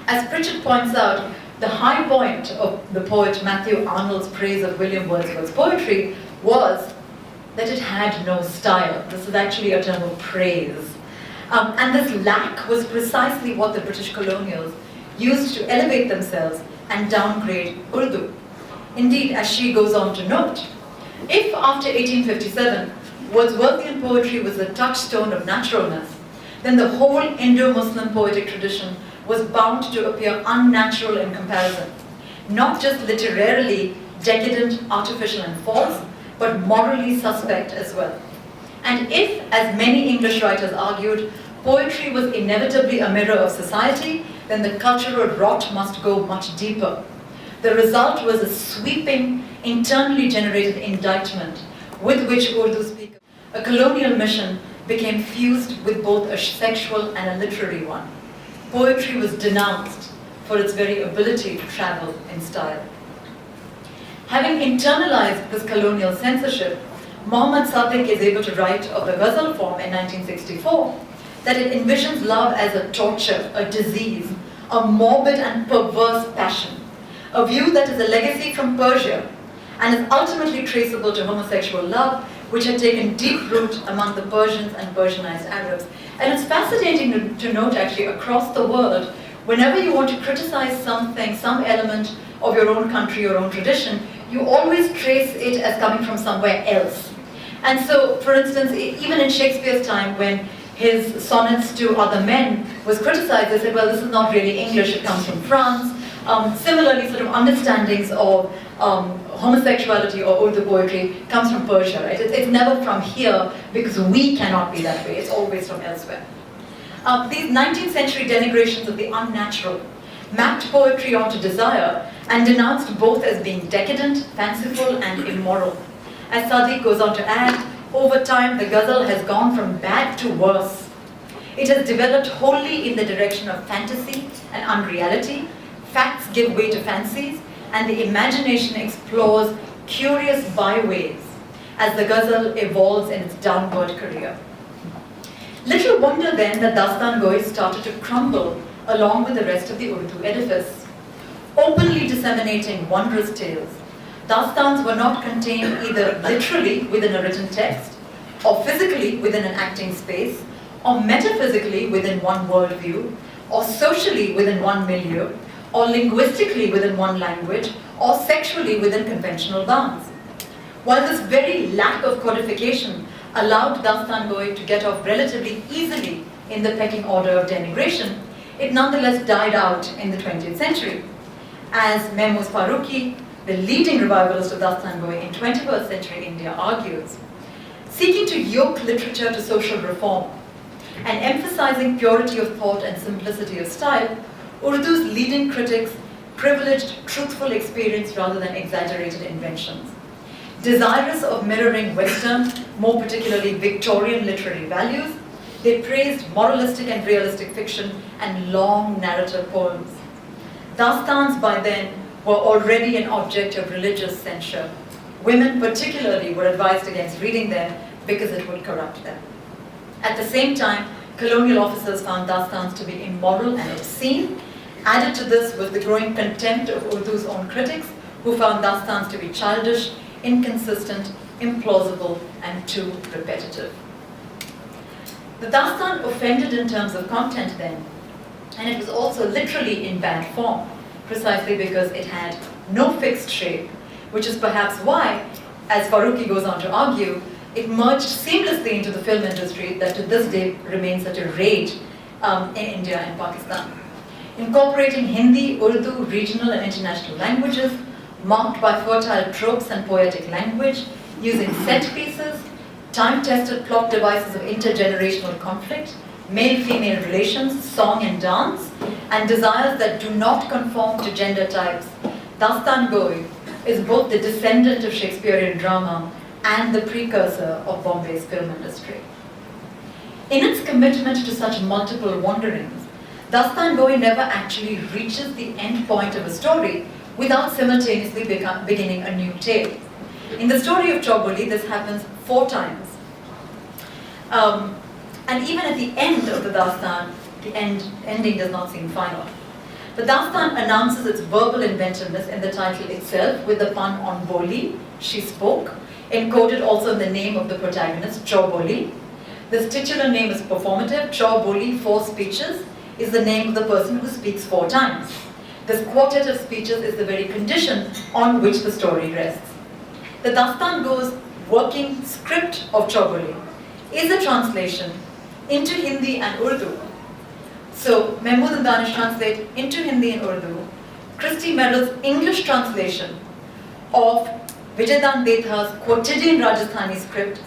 As Pritchett points out, the high point of the poet Matthew Arnold's praise of William Wordsworth's poetry was that it had no style. This is actually a term of praise. And this lack was precisely what the British colonials used to elevate themselves and downgrade Urdu. Indeed, as she goes on to note, if after 1857 Wordsworthian poetry was the touchstone of naturalness, then the whole Indo-Muslim poetic tradition was bound to appear unnatural in comparison, not just literarily decadent, artificial and false, but morally suspect as well. And if, as many English writers argued, poetry was inevitably a mirror of society, then the cultural rot must go much deeper. The result was a sweeping, internally generated indictment with which Urdu speakers, a colonial mission, became fused with both a sexual and a literary one. Poetry was denounced for its very ability to travel in style. Having internalized this colonial censorship, Mohammad Sadiq is able to write of the ghazal form in 1964 that it envisions love as a torture, a disease, a morbid and perverse passion, a view that is a legacy from Persia and is ultimately traceable to homosexual love, which had taken deep root among the Persians and Persianized Arabs. And it's fascinating to note actually across the world, whenever you want to criticize something, some element of your own country, your own tradition, you always trace it as coming from somewhere else. And so, for instance, even in Shakespeare's time, when his sonnets to other men was criticized, they said, well, this is not really English, it comes from France. Similarly, sort of understandings of homosexuality or Urdu poetry comes from Persia, right? It's never from here because we cannot be that way, it's always from elsewhere. These 19th century denigrations of the unnatural mapped poetry onto desire and denounced both as being decadent, fanciful and immoral. As Sadiq goes on to add, over time the ghazal has gone from bad to worse. It has developed wholly in the direction of fantasy and unreality. Facts give way to fancies, and the imagination explores curious byways as the ghazal evolves in its downward career. Little wonder then that Dastan Goi started to crumble along with the rest of the Urdu edifice. Openly disseminating wondrous tales, Dastans were not contained either literally within a written text, or physically within an acting space, or metaphysically within one worldview, or socially within one milieu, or linguistically within one language, or sexually within conventional bounds. While this very lack of codification allowed Dastan Goi to get off relatively easily in the pecking order of denigration, it nonetheless died out in the 20th century. As Mahmood Farooqui, the leading revivalist of Dastan Goi in 21st century India, argues, seeking to yoke literature to social reform and emphasizing purity of thought and simplicity of style, Urdu's leading critics privileged truthful experience rather than exaggerated inventions. Desirous of mirroring Western, more particularly Victorian literary values, they praised moralistic and realistic fiction and long narrative poems. Dastans by then were already an object of religious censure. Women particularly were advised against reading them because it would corrupt them. At the same time, colonial officers found Dastans to be immoral and obscene. Added to this was the growing contempt of Urdu's own critics, who found dastans to be childish, inconsistent, implausible, and too repetitive. The dastan offended in terms of content then, and it was also literally in bad form, precisely because it had no fixed shape, which is perhaps why, as Farooqui goes on to argue, it merged seamlessly into the film industry that to this day remains such a rage in India and Pakistan. Incorporating Hindi, Urdu, regional and international languages, marked by fertile tropes and poetic language, using set pieces, time-tested plot devices of intergenerational conflict, male-female relations, song and dance, and desires that do not conform to gender types, Dastan Goi is both the descendant of Shakespearean drama and the precursor of Bombay's film industry. In its commitment to such multiple wanderings, Dastan Goi never actually reaches the end point of a story without simultaneously beginning a new tale. In the story of Choboli, this happens 4 times. And even at the end of the Dastan, the ending does not seem final. The Dastan announces its verbal inventiveness in the title itself with the pun on Boli, she spoke, encoded also in the name of the protagonist, Choboli. This titular name is performative. Choboli, 4 speeches, is the name of the person who speaks 4 times. This quartet of speeches is the very condition on which the story rests. The Dastan Go's working script of Choboli is a translation into Hindi and Urdu. So Mahmood and Danish translate into Hindi and Urdu Christy Merrill's English translation of Vijaydan Detha's quotidian Rajasthani script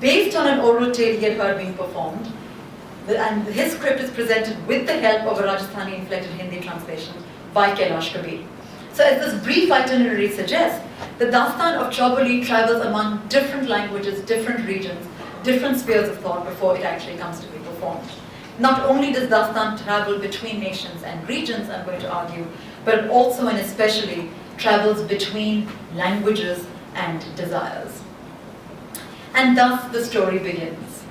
based on an oral tale he had heard being performed. And his script is presented with the help of a Rajasthani inflected Hindi translation by Kailash Kabir. So as this brief itinerary suggests, the Dastan of Choboli travels among different languages, different regions, different spheres of thought before it actually comes to be performed. Not only does Dastan travel between nations and regions, I'm going to argue, but it also and especially travels between languages and desires. And thus the story begins.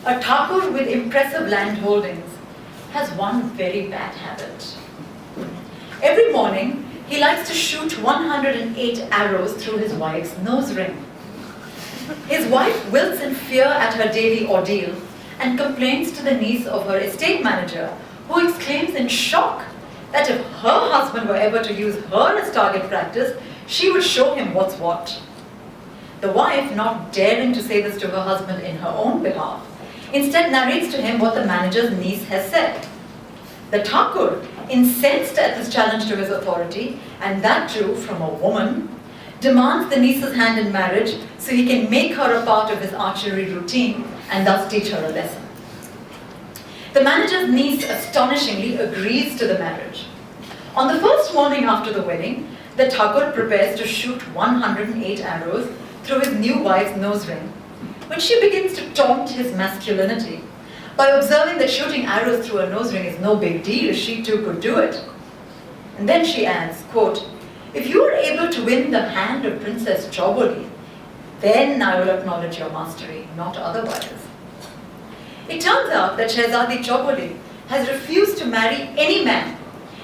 A Thakur with impressive land holdings has one very bad habit. Every morning, he likes to shoot 108 arrows through his wife's nose ring. His wife wilts in fear at her daily ordeal and complains to the niece of her estate manager, who exclaims in shock that if her husband were ever to use her as target practice, she would show him what's what. The wife, not daring to say this to her husband in her own behalf, instead narrates to him what the manager's niece has said. The Thakur, incensed at this challenge to his authority, and that too from a woman, demands the niece's hand in marriage so he can make her a part of his archery routine and thus teach her a lesson. The manager's niece astonishingly agrees to the marriage. On the first morning after the wedding, the Thakur prepares to shoot 108 arrows through his new wife's nose ring, when she begins to taunt his masculinity by observing that shooting arrows through a nose ring is no big deal, she too could do it. And then she adds, quote, "If you are able to win the hand of Princess Choboli, then I will acknowledge your mastery, not otherwise." It turns out that Shehzadi Choboli has refused to marry any man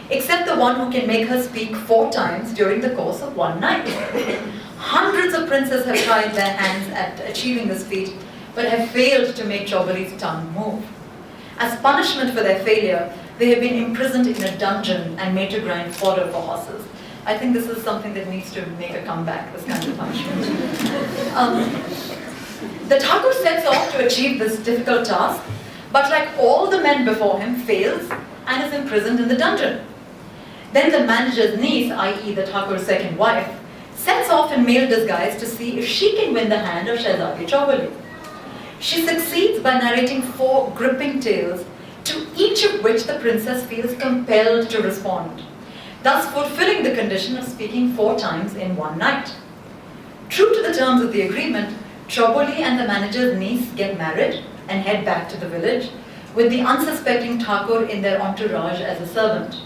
except the one who can make her speak 4 times during the course of one night. Hundreds of princes have tried their hands at achieving this feat, but have failed to make Choboli's tongue move. As punishment for their failure, they have been imprisoned in a dungeon and made to grind fodder for horses. I think this is something that needs to make a comeback, this kind of punishment. The Thakur sets off to achieve this difficult task, but like all the men before him, fails and is imprisoned in the dungeon. Then the manager's niece, i.e. the Thakur's second wife, sets off in male disguise to see if she can win the hand of Shehzadi Choboli. She succeeds by narrating 4 gripping tales, to each of which the princess feels compelled to respond, thus fulfilling the condition of speaking 4 times in one night. True to the terms of the agreement, Choboli and the manager's niece get married and head back to the village, with the unsuspecting Thakur in their entourage as a servant.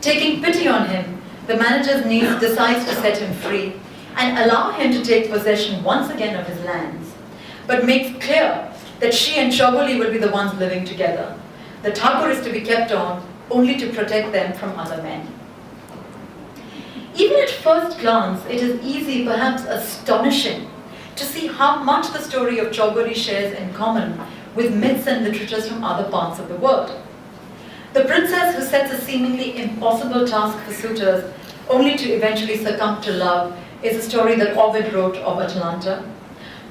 Taking pity on him, the manager's niece decides to set him free and allow him to take possession once again of his lands, but makes clear that she and Choboli will be the ones living together. The Thakur is to be kept on only to protect them from other men. Even at first glance, it is easy, perhaps astonishing, to see how much the story of Choboli shares in common with myths and literatures from other parts of the world. The princess who sets a seemingly impossible task for suitors only to eventually succumb to love is a story that Ovid wrote of Atalanta.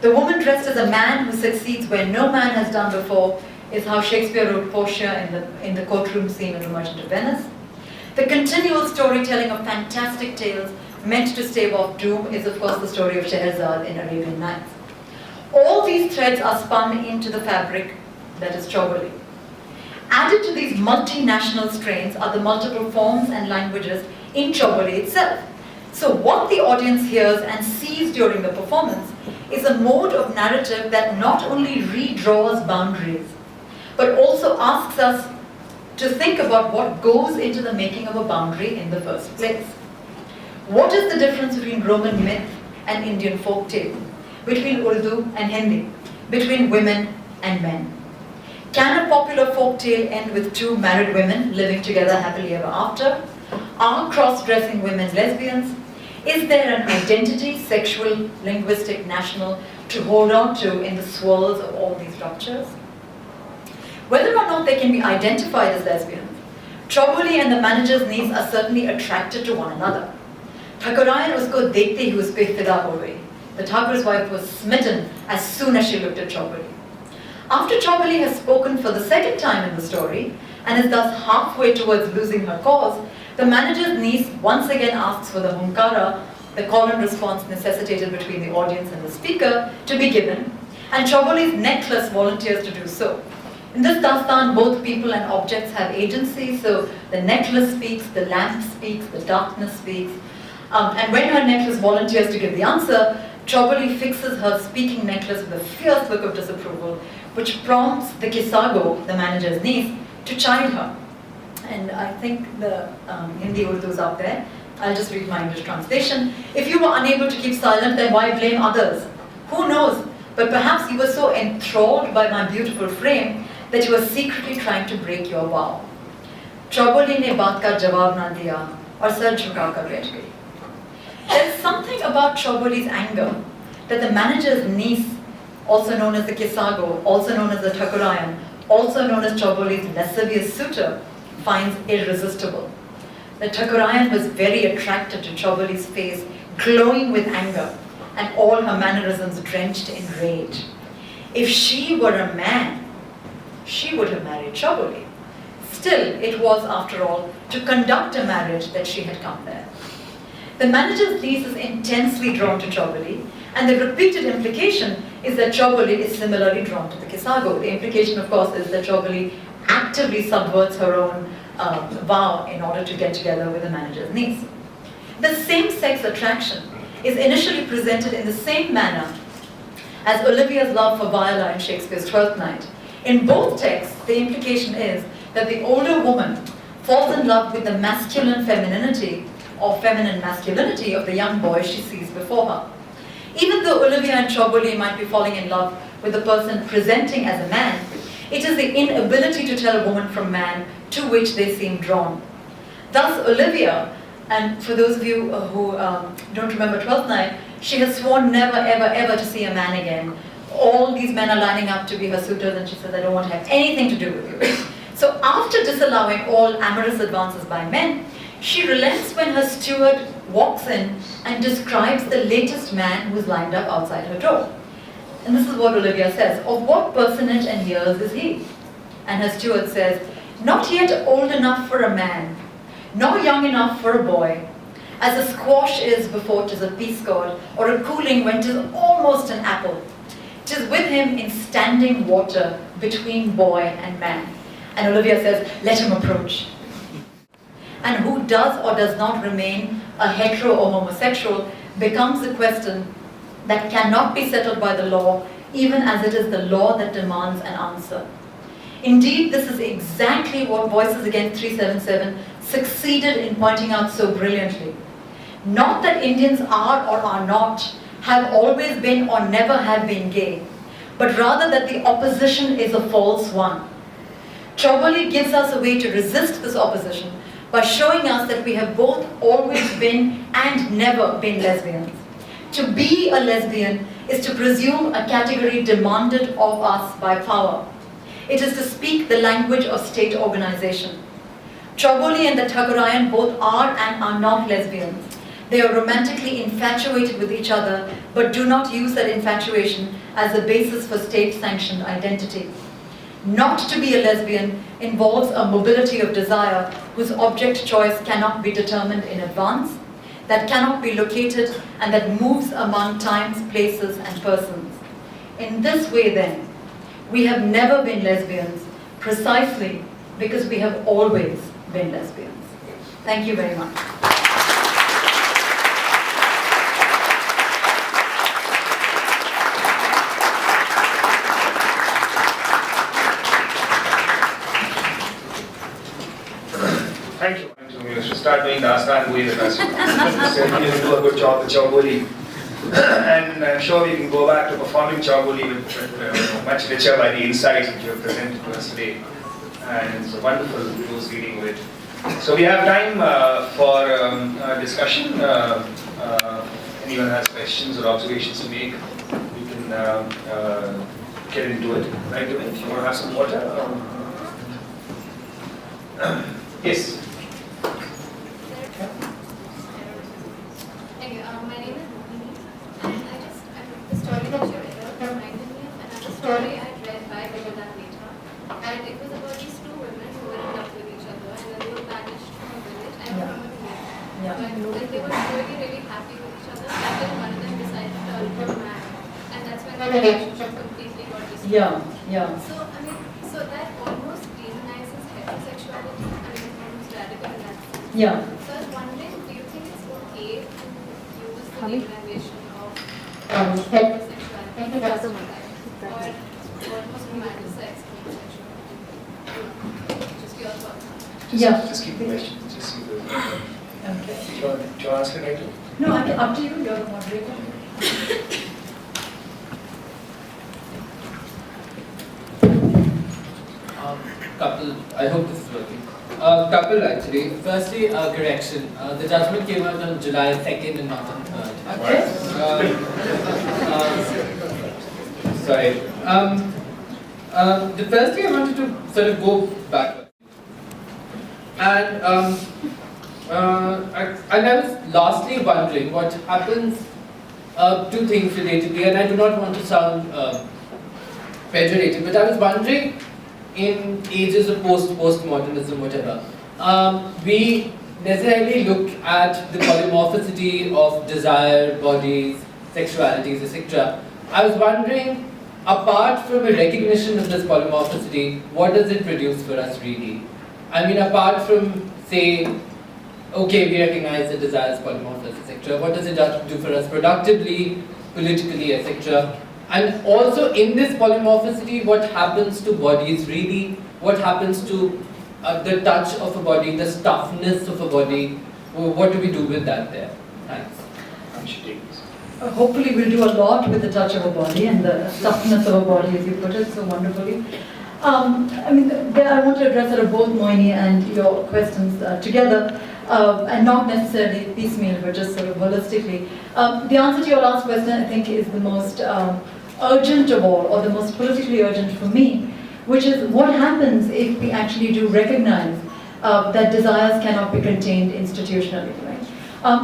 The woman dressed as a man who succeeds where no man has done before is how Shakespeare wrote Portia in the courtroom scene in The Merchant of Venice. The continual storytelling of fantastic tales meant to stave off doom is of course the story of Scheherazade in Arabian Nights. All these threads are spun into the fabric that is Choboli. Added to these multinational strains are the multiple forms and languages in Choboli itself. So what the audience hears and sees during the performance is a mode of narrative that not only redraws boundaries, but also asks us to think about what goes into the making of a boundary in the first place. What is the difference between Roman myth and Indian folk tale, between Urdu and Hindi, between women and men? Can a popular folk tale end with two married women living together happily ever after? Are cross-dressing women lesbians? Is there an identity, sexual, linguistic, national, to hold on to in the swirls of all these ruptures? Whether or not they can be identified as lesbians, Choboli and the manager's niece are certainly attracted to one another. Thakurayan usko dekhte hi us pe fida ho gayi. The Thakur's wife was smitten as soon as she looked at Choboli. After Choboli has spoken for the second time in the story, and is thus halfway towards losing her cause, the manager's niece once again asks for the hunkara, the call and response necessitated between the audience and the speaker, to be given, and Choboli's necklace volunteers to do so. In this dastan, both people and objects have agency, so the necklace speaks, the lamp speaks, the darkness speaks. And when her necklace volunteers to give the answer, Choboli fixes her speaking necklace with a fierce look of disapproval, which prompts the Kisago, the manager's niece, to chide her. And I think the Hindi Urdu is up there. I'll just read my English translation. If you were unable to keep silent, then why blame others? Who knows? But perhaps you were so enthralled by my beautiful frame that you were secretly trying to break your vow. Choboli ne baat ka jawab na diya aur sar jhuka kar baith gayi. There's something about Choboli's anger that the manager's niece, also known as the Kisago, also known as the Thakurayan, also known as Choboli's lascivious suitor, finds irresistible. The Thakurayan was very attracted to Choboli's face, glowing with anger, and all her mannerisms drenched in rage. If she were a man, she would have married Choboli. Still, it was, after all, to conduct a marriage that she had come there. The manager's niece is intensely drawn to Choboli, and the repeated implication is that Choboli is similarly drawn to the Kisago. The implication, of course, is that Choboli actively subverts her own vow in order to get together with the manager's niece. The same-sex attraction is initially presented in the same manner as Olivia's love for Viola in Shakespeare's Twelfth Night. In both texts, the implication is that the older woman falls in love with the masculine femininity or feminine masculinity of the young boy she sees before her. Even though Olivia and Choboli might be falling in love with the person presenting as a man, it is the inability to tell a woman from man to which they seem drawn. Thus Olivia, and for those of you who don't remember Twelfth Night, she has sworn never, ever, ever to see a man again. All these men are lining up to be her suitors, and she says, I don't want to have anything to do with you. So after disallowing all amorous advances by men, she relents when her steward walks in and describes the latest man who's lined up outside her door. And this is what Olivia says, of what personage and years is he? And her steward says, not yet old enough for a man, nor young enough for a boy, as a squash is before 'tis a peas gourd, or a cooling when 'tis almost an apple. 'Tis with him in standing water between boy and man. And Olivia says, let him approach. And who does or does not remain a hetero or homosexual becomes a question that cannot be settled by the law, even as it is the law that demands an answer. Indeed, this is exactly what Voices Against 377 succeeded in pointing out so brilliantly. Not that Indians are or are not, have always been or never have been gay, but rather that the opposition is a false one. Choboli gives us a way to resist this opposition by showing us that we have both always been and never been lesbians. To be a lesbian is to presume a category demanded of us by power. It is to speak the language of state organization. Choboli and the Thakurayan both are and are not lesbians. They are romantically infatuated with each other, but do not use that infatuation as a basis for state-sanctioned identity. Not to be a lesbian involves a mobility of desire whose object choice cannot be determined in advance, that cannot be located, and that moves among times, places, and persons. In this way, then, we have never been lesbians, precisely because we have always been lesbians. Thank you very much. Thank you. We should start doing Dastan-Gui with us. You do a good job with Choboli. And I'm sure we can go back to performing Choboli with much richer by the insights that you have presented to us today. And it's a wonderful proceeding with. So we have time for discussion. Anyone has questions or observations to make, we can get into it. Right, Devin? If you want to have some water. Yes. My name is Mohini, and the story that you read reminded me of another story I read by LILA later, and it was about these two women who were in love with each other, and then they were banished from a village. I don't remember the name, but then they were really, really happy with each other, until one of them decided to turn for a man, and that's when the relationship completely got destroyed. So, I mean, so that almost demonizes heterosexuality, I mean, it's almost radical in that sense. So I was wondering, do you think it's okay to use the demonization of heterosexuality to justify that, or almost romanticize homosexuality? Just your thoughts on that. Just keep the questions. Just keep the. Okay. Do you want to answer right? No, up to you, you're the moderator. Couple, I hope this is working. Couple actually. Firstly, correction. The judgment came out on July 2nd and not on 3rd. Okay. Sorry. The first thing I wanted to sort of go back. And I was lastly wondering what happens, two things relatedly, and I do not want to sound pejorative, but I was wondering, in ages of postmodernism, whatever, we necessarily look at the polymorphicity of desire, bodies, sexualities, etc. I was wondering, apart from a recognition of this polymorphicity, what does it produce for us really? I mean, apart from, say, okay, we recognize the desires, polymorphous, etc. What does it do for us productively, politically, etc.? And also in this polymorphicity, what happens to bodies really? What happens to the touch of a body, the stuffness of a body? What do we do with that there? Thanks. I should take this. Hopefully we'll do a lot with the touch of a body and the stuffness of a body, as you put it so wonderfully. I mean, I want to address sort of both Moini and your questions together, and not necessarily piecemeal, but just sort of holistically. The answer to your last question, I think, is the most urgent of all, or the most politically urgent for me, which is what happens if we actually do recognize that desires cannot be contained institutionally, right?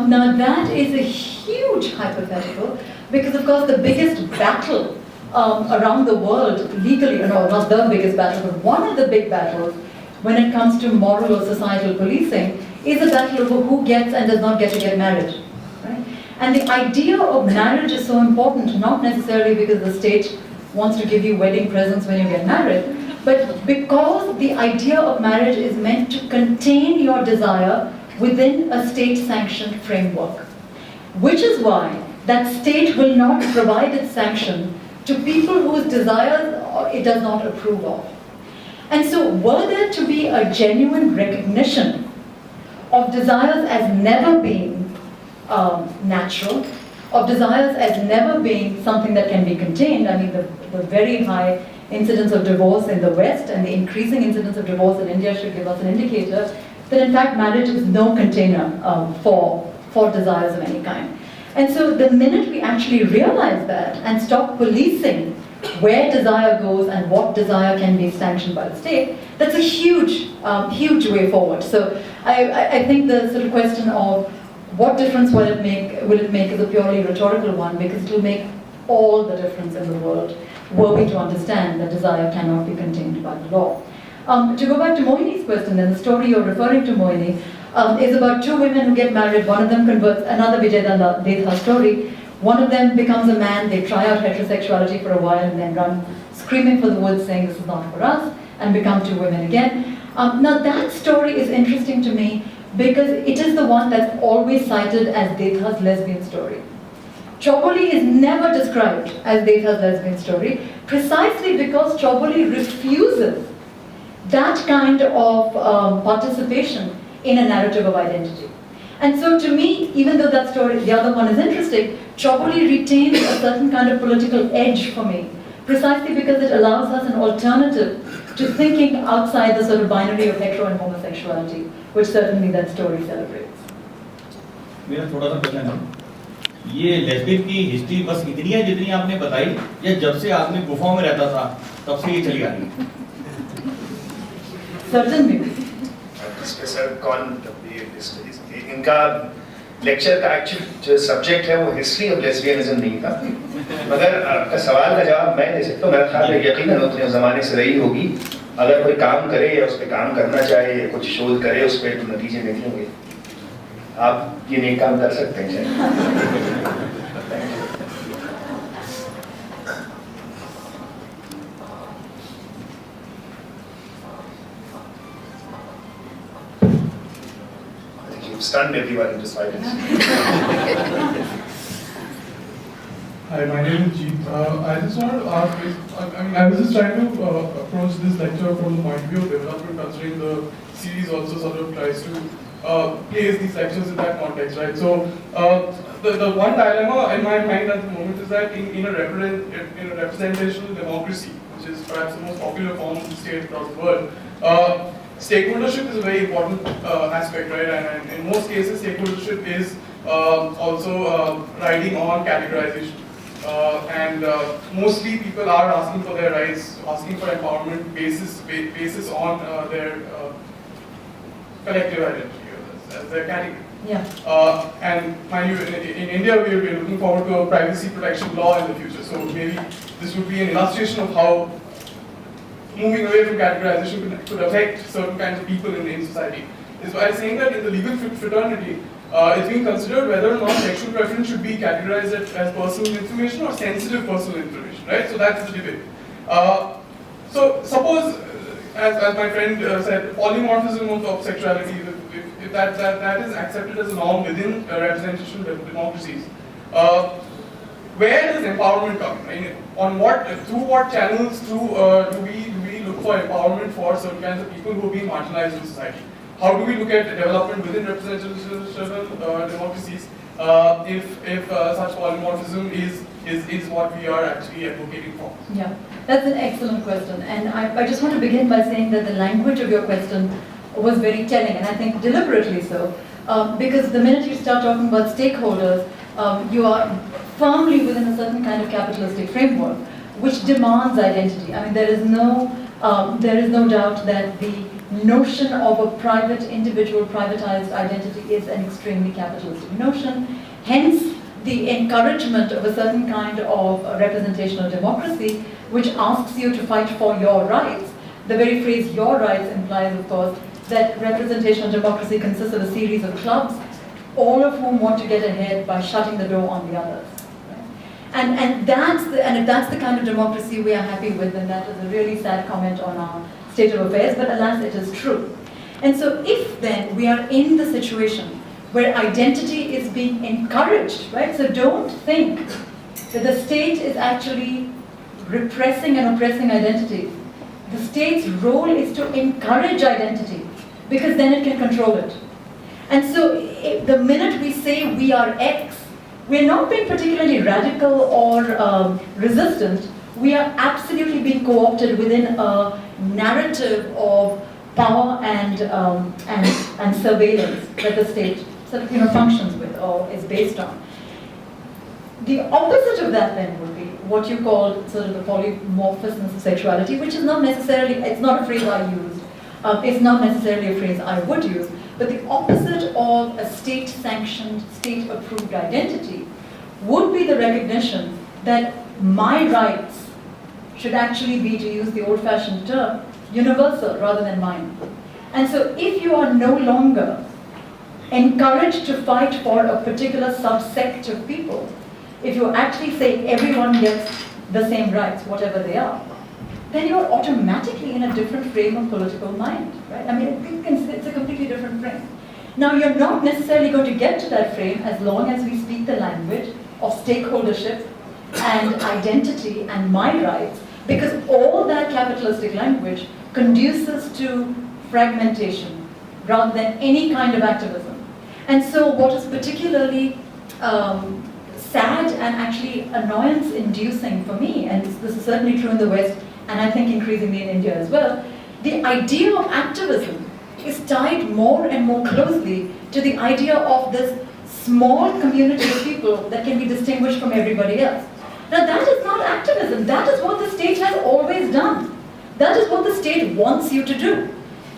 Now that is a huge hypothetical, because of course the biggest battle around the world legally, no, not the biggest battle, but one of the big battles when it comes to moral or societal policing is a battle over who gets and does not get to get married. Right? And the idea of marriage is so important, not necessarily because the state wants to give you wedding presents when you get married, but because the idea of marriage is meant to contain your desire within a state-sanctioned framework. Which is why that state will not provide its sanction to people whose desires it does not approve of. And so were there to be a genuine recognition of desires as never being natural, of desires as never being something that can be contained, I mean the very high incidence of divorce in the West and the increasing incidence of divorce in India should give us an indicator that in fact marriage is no container for desires of any kind. And so the minute we actually realize that and stop policing where desire goes and what desire can be sanctioned by the state, that's a huge, huge way forward. So I think the sort of question of what difference will it make is a purely rhetorical one, because it will make all the difference in the world were we to understand that desire cannot be contained by the law. To go back to Mohini's question, then the story you're referring to, Mohini, is about two women who get married. One of them converts, another Vijay Detha story. One of them becomes a man, they try out heterosexuality for a while and then run screaming for the woods saying this is not for us, and become two women again. Now that story is interesting to me because it is the one that's always cited as Detha's lesbian story. Choboli is never described as Detha's lesbian story, precisely because Choboli refuses that kind of participation in a narrative of identity. And so to me, even though that story, the other one is interesting, Choboli retains a certain kind of political edge for me, precisely because it allows us an alternative to thinking outside the sort of binary of hetero and homosexuality, which certainly that story celebrates. मेरा थोड़ा सा प्रश्न है, ये lesbian की history बस इतनी है जितनी आपने बताई, या जब से आदमी गुफाओं में रहता था तब से ये चली आ रही है? Certainly. सर कौन इनका लेक्चर का एक्चुअल जो सब्जेक्ट है वो हिस्ट्री ऑफ लेस्बियनिज्म नहीं था, मगर आपका सवाल का जवाब मैं दे सकता हूँ। मेरा ख्याल है यकीनन उतने ज़माने से रही होगी। अगर कोई काम करे या उस पर काम करना चाहे या कुछ शोध करे उस पर तो नतीजे निकलेंगे। आप ये नहीं काम कर सकते हैं शायद। Stunned everyone into silence. Hi, my name is Jeet. I just wanted to ask, I was just trying to approach this lecture from the point of view of development, considering the series also sort of tries to place these lectures in that context, right? So, the one dilemma in my mind at the moment is that in a representational democracy, which is perhaps the most popular form of the state across the world, stakeholdership is a very important aspect, right? And in most cases, stakeholdership is also riding on categorization. Mostly people are asking for their rights, asking for empowerment basis on their collective identity as their category. Yeah. And mind you, in India, we are looking forward to a privacy protection law in the future. So maybe this would be an illustration of how moving away from categorization could affect certain kinds of people in society. Is by saying that in the legal fraternity, it's being considered whether or not sexual preference should be categorized as personal information or sensitive personal information, right? So that's the debate. So suppose, as my friend said, polymorphism of sexuality, if that is accepted as a norm within representational democracies, where does empowerment come? I mean, through what channels do we look for empowerment for certain kinds of people who are being marginalized in society? How do we look at development within representational democracies if such polymorphism is what we are actually advocating for? Yeah, that's an excellent question. And I just want to begin by saying that the language of your question was very telling, and I think deliberately so, because the minute you start talking about stakeholders, you are firmly within a certain kind of capitalistic framework, which demands identity. I mean, there is no doubt that the notion of a private, individual, privatized identity is an extremely capitalistic notion. Hence, the encouragement of a certain kind of representational democracy, which asks you to fight for your rights. The very phrase "your rights" implies, of course, that representational democracy consists of a series of clubs, all of whom want to get ahead by shutting the door on the others. And if that's the kind of democracy we are happy with, then that is a really sad comment on our state of affairs, but alas, it is true. And so if then we are in the situation where identity is being encouraged, right? So don't think that the state is actually repressing and oppressing identity. The state's role is to encourage identity, because then it can control it. And so the minute we say we are X, we're not being particularly radical or resistant. We are absolutely being co-opted within a narrative of power and surveillance that the state sort of functions with or is based on. The opposite of that then would be what you call sort of the polymorphisms of sexuality, which is not necessarily, it's not a phrase I use, it's not necessarily a phrase I would use, but the opposite of a state-sanctioned, state-approved identity would be the recognition that my rights should actually be, to use the old-fashioned term, universal rather than mine. And so if you are no longer encouraged to fight for a particular subsect of people, if you actually say everyone gets the same rights, whatever they are, then you're automatically in a different frame of political mind, right? I mean, it's a completely different frame. Now, you're not necessarily going to get to that frame as long as we speak the language of stakeholdership and identity and my rights, because all that capitalistic language conduces to fragmentation rather than any kind of activism. And so what is particularly sad and actually annoyance-inducing for me, and this is certainly true in the West, and I think increasingly in India as well, the idea of activism is tied more and more closely to the idea of this small community of people that can be distinguished from everybody else. Now that is not activism, that is what the state has always done. That is what the state wants you to do.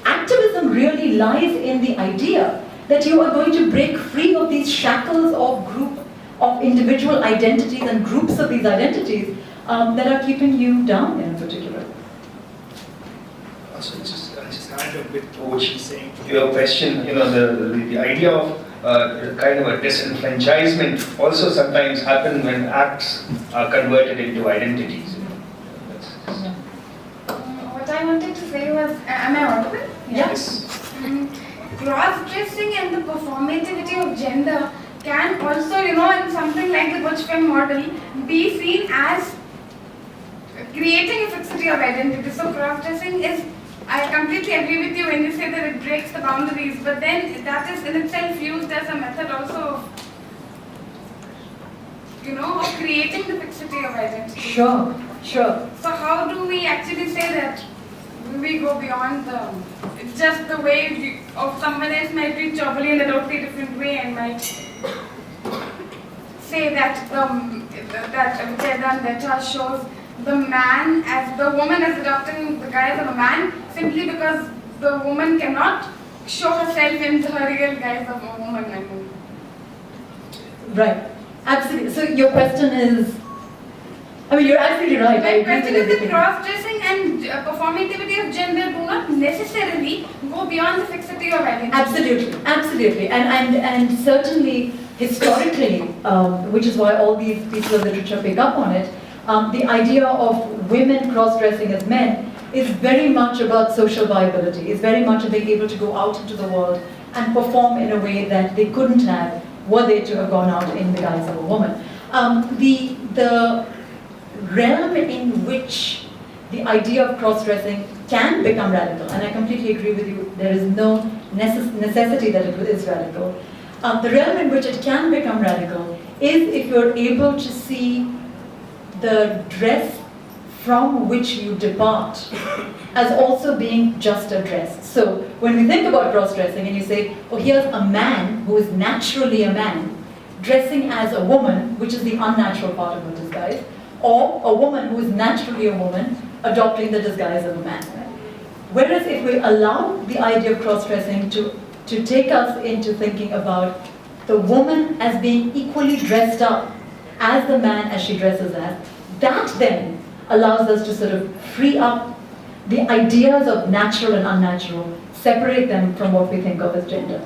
Activism really lies in the idea that you are going to break free of these shackles of individual identities and groups of these identities that are keeping you down in particular. Also, I'll just add a bit to what she's saying. Your question, the idea of kind of a disenfranchisement also sometimes happens when acts are converted into identities. What I wanted to say was, am I audible? Yes. Cross-dressing and the performativity of gender can also, in something like the Butch Femme model, be seen as creating a fixity of identity. So cross-dressing is, I completely agree with you when you say that it breaks the boundaries, but then that is in itself used as a method also of, of creating the fixity of identity. Sure. So how do we actually say that we go beyond it's just the way of someone else might read Chobali in a totally different way and might say that that shows the man as the woman as adopting the guise of a man simply because the woman cannot show herself in her real guise of a woman. Right. Absolutely. So your question is, you're absolutely right. My question is that cross-dressing and performativity of gender do not necessarily go beyond the fixity of identity. Absolutely. And certainly, historically, which is why all these pieces of literature pick up on it, the idea of women cross-dressing as men is very much about social viability, is very much being able to go out into the world and perform in a way that they couldn't have were they to have gone out in the guise of a woman. The realm in which the idea of cross-dressing can become radical, and I completely agree with you, there is no necessity that it is radical. The realm in which it can become radical is if you're able to see the dress from which you depart as also being just a dress. So when we think about cross-dressing and you say, oh, here's a man who is naturally a man dressing as a woman, which is the unnatural part of the disguise, or a woman who is naturally a woman adopting the disguise of a man. Whereas if we allow the idea of cross-dressing to take us into thinking about the woman as being equally dressed up as the man as she dresses as, that then allows us to sort of free up the ideas of natural and unnatural, separate them from what we think of as gender.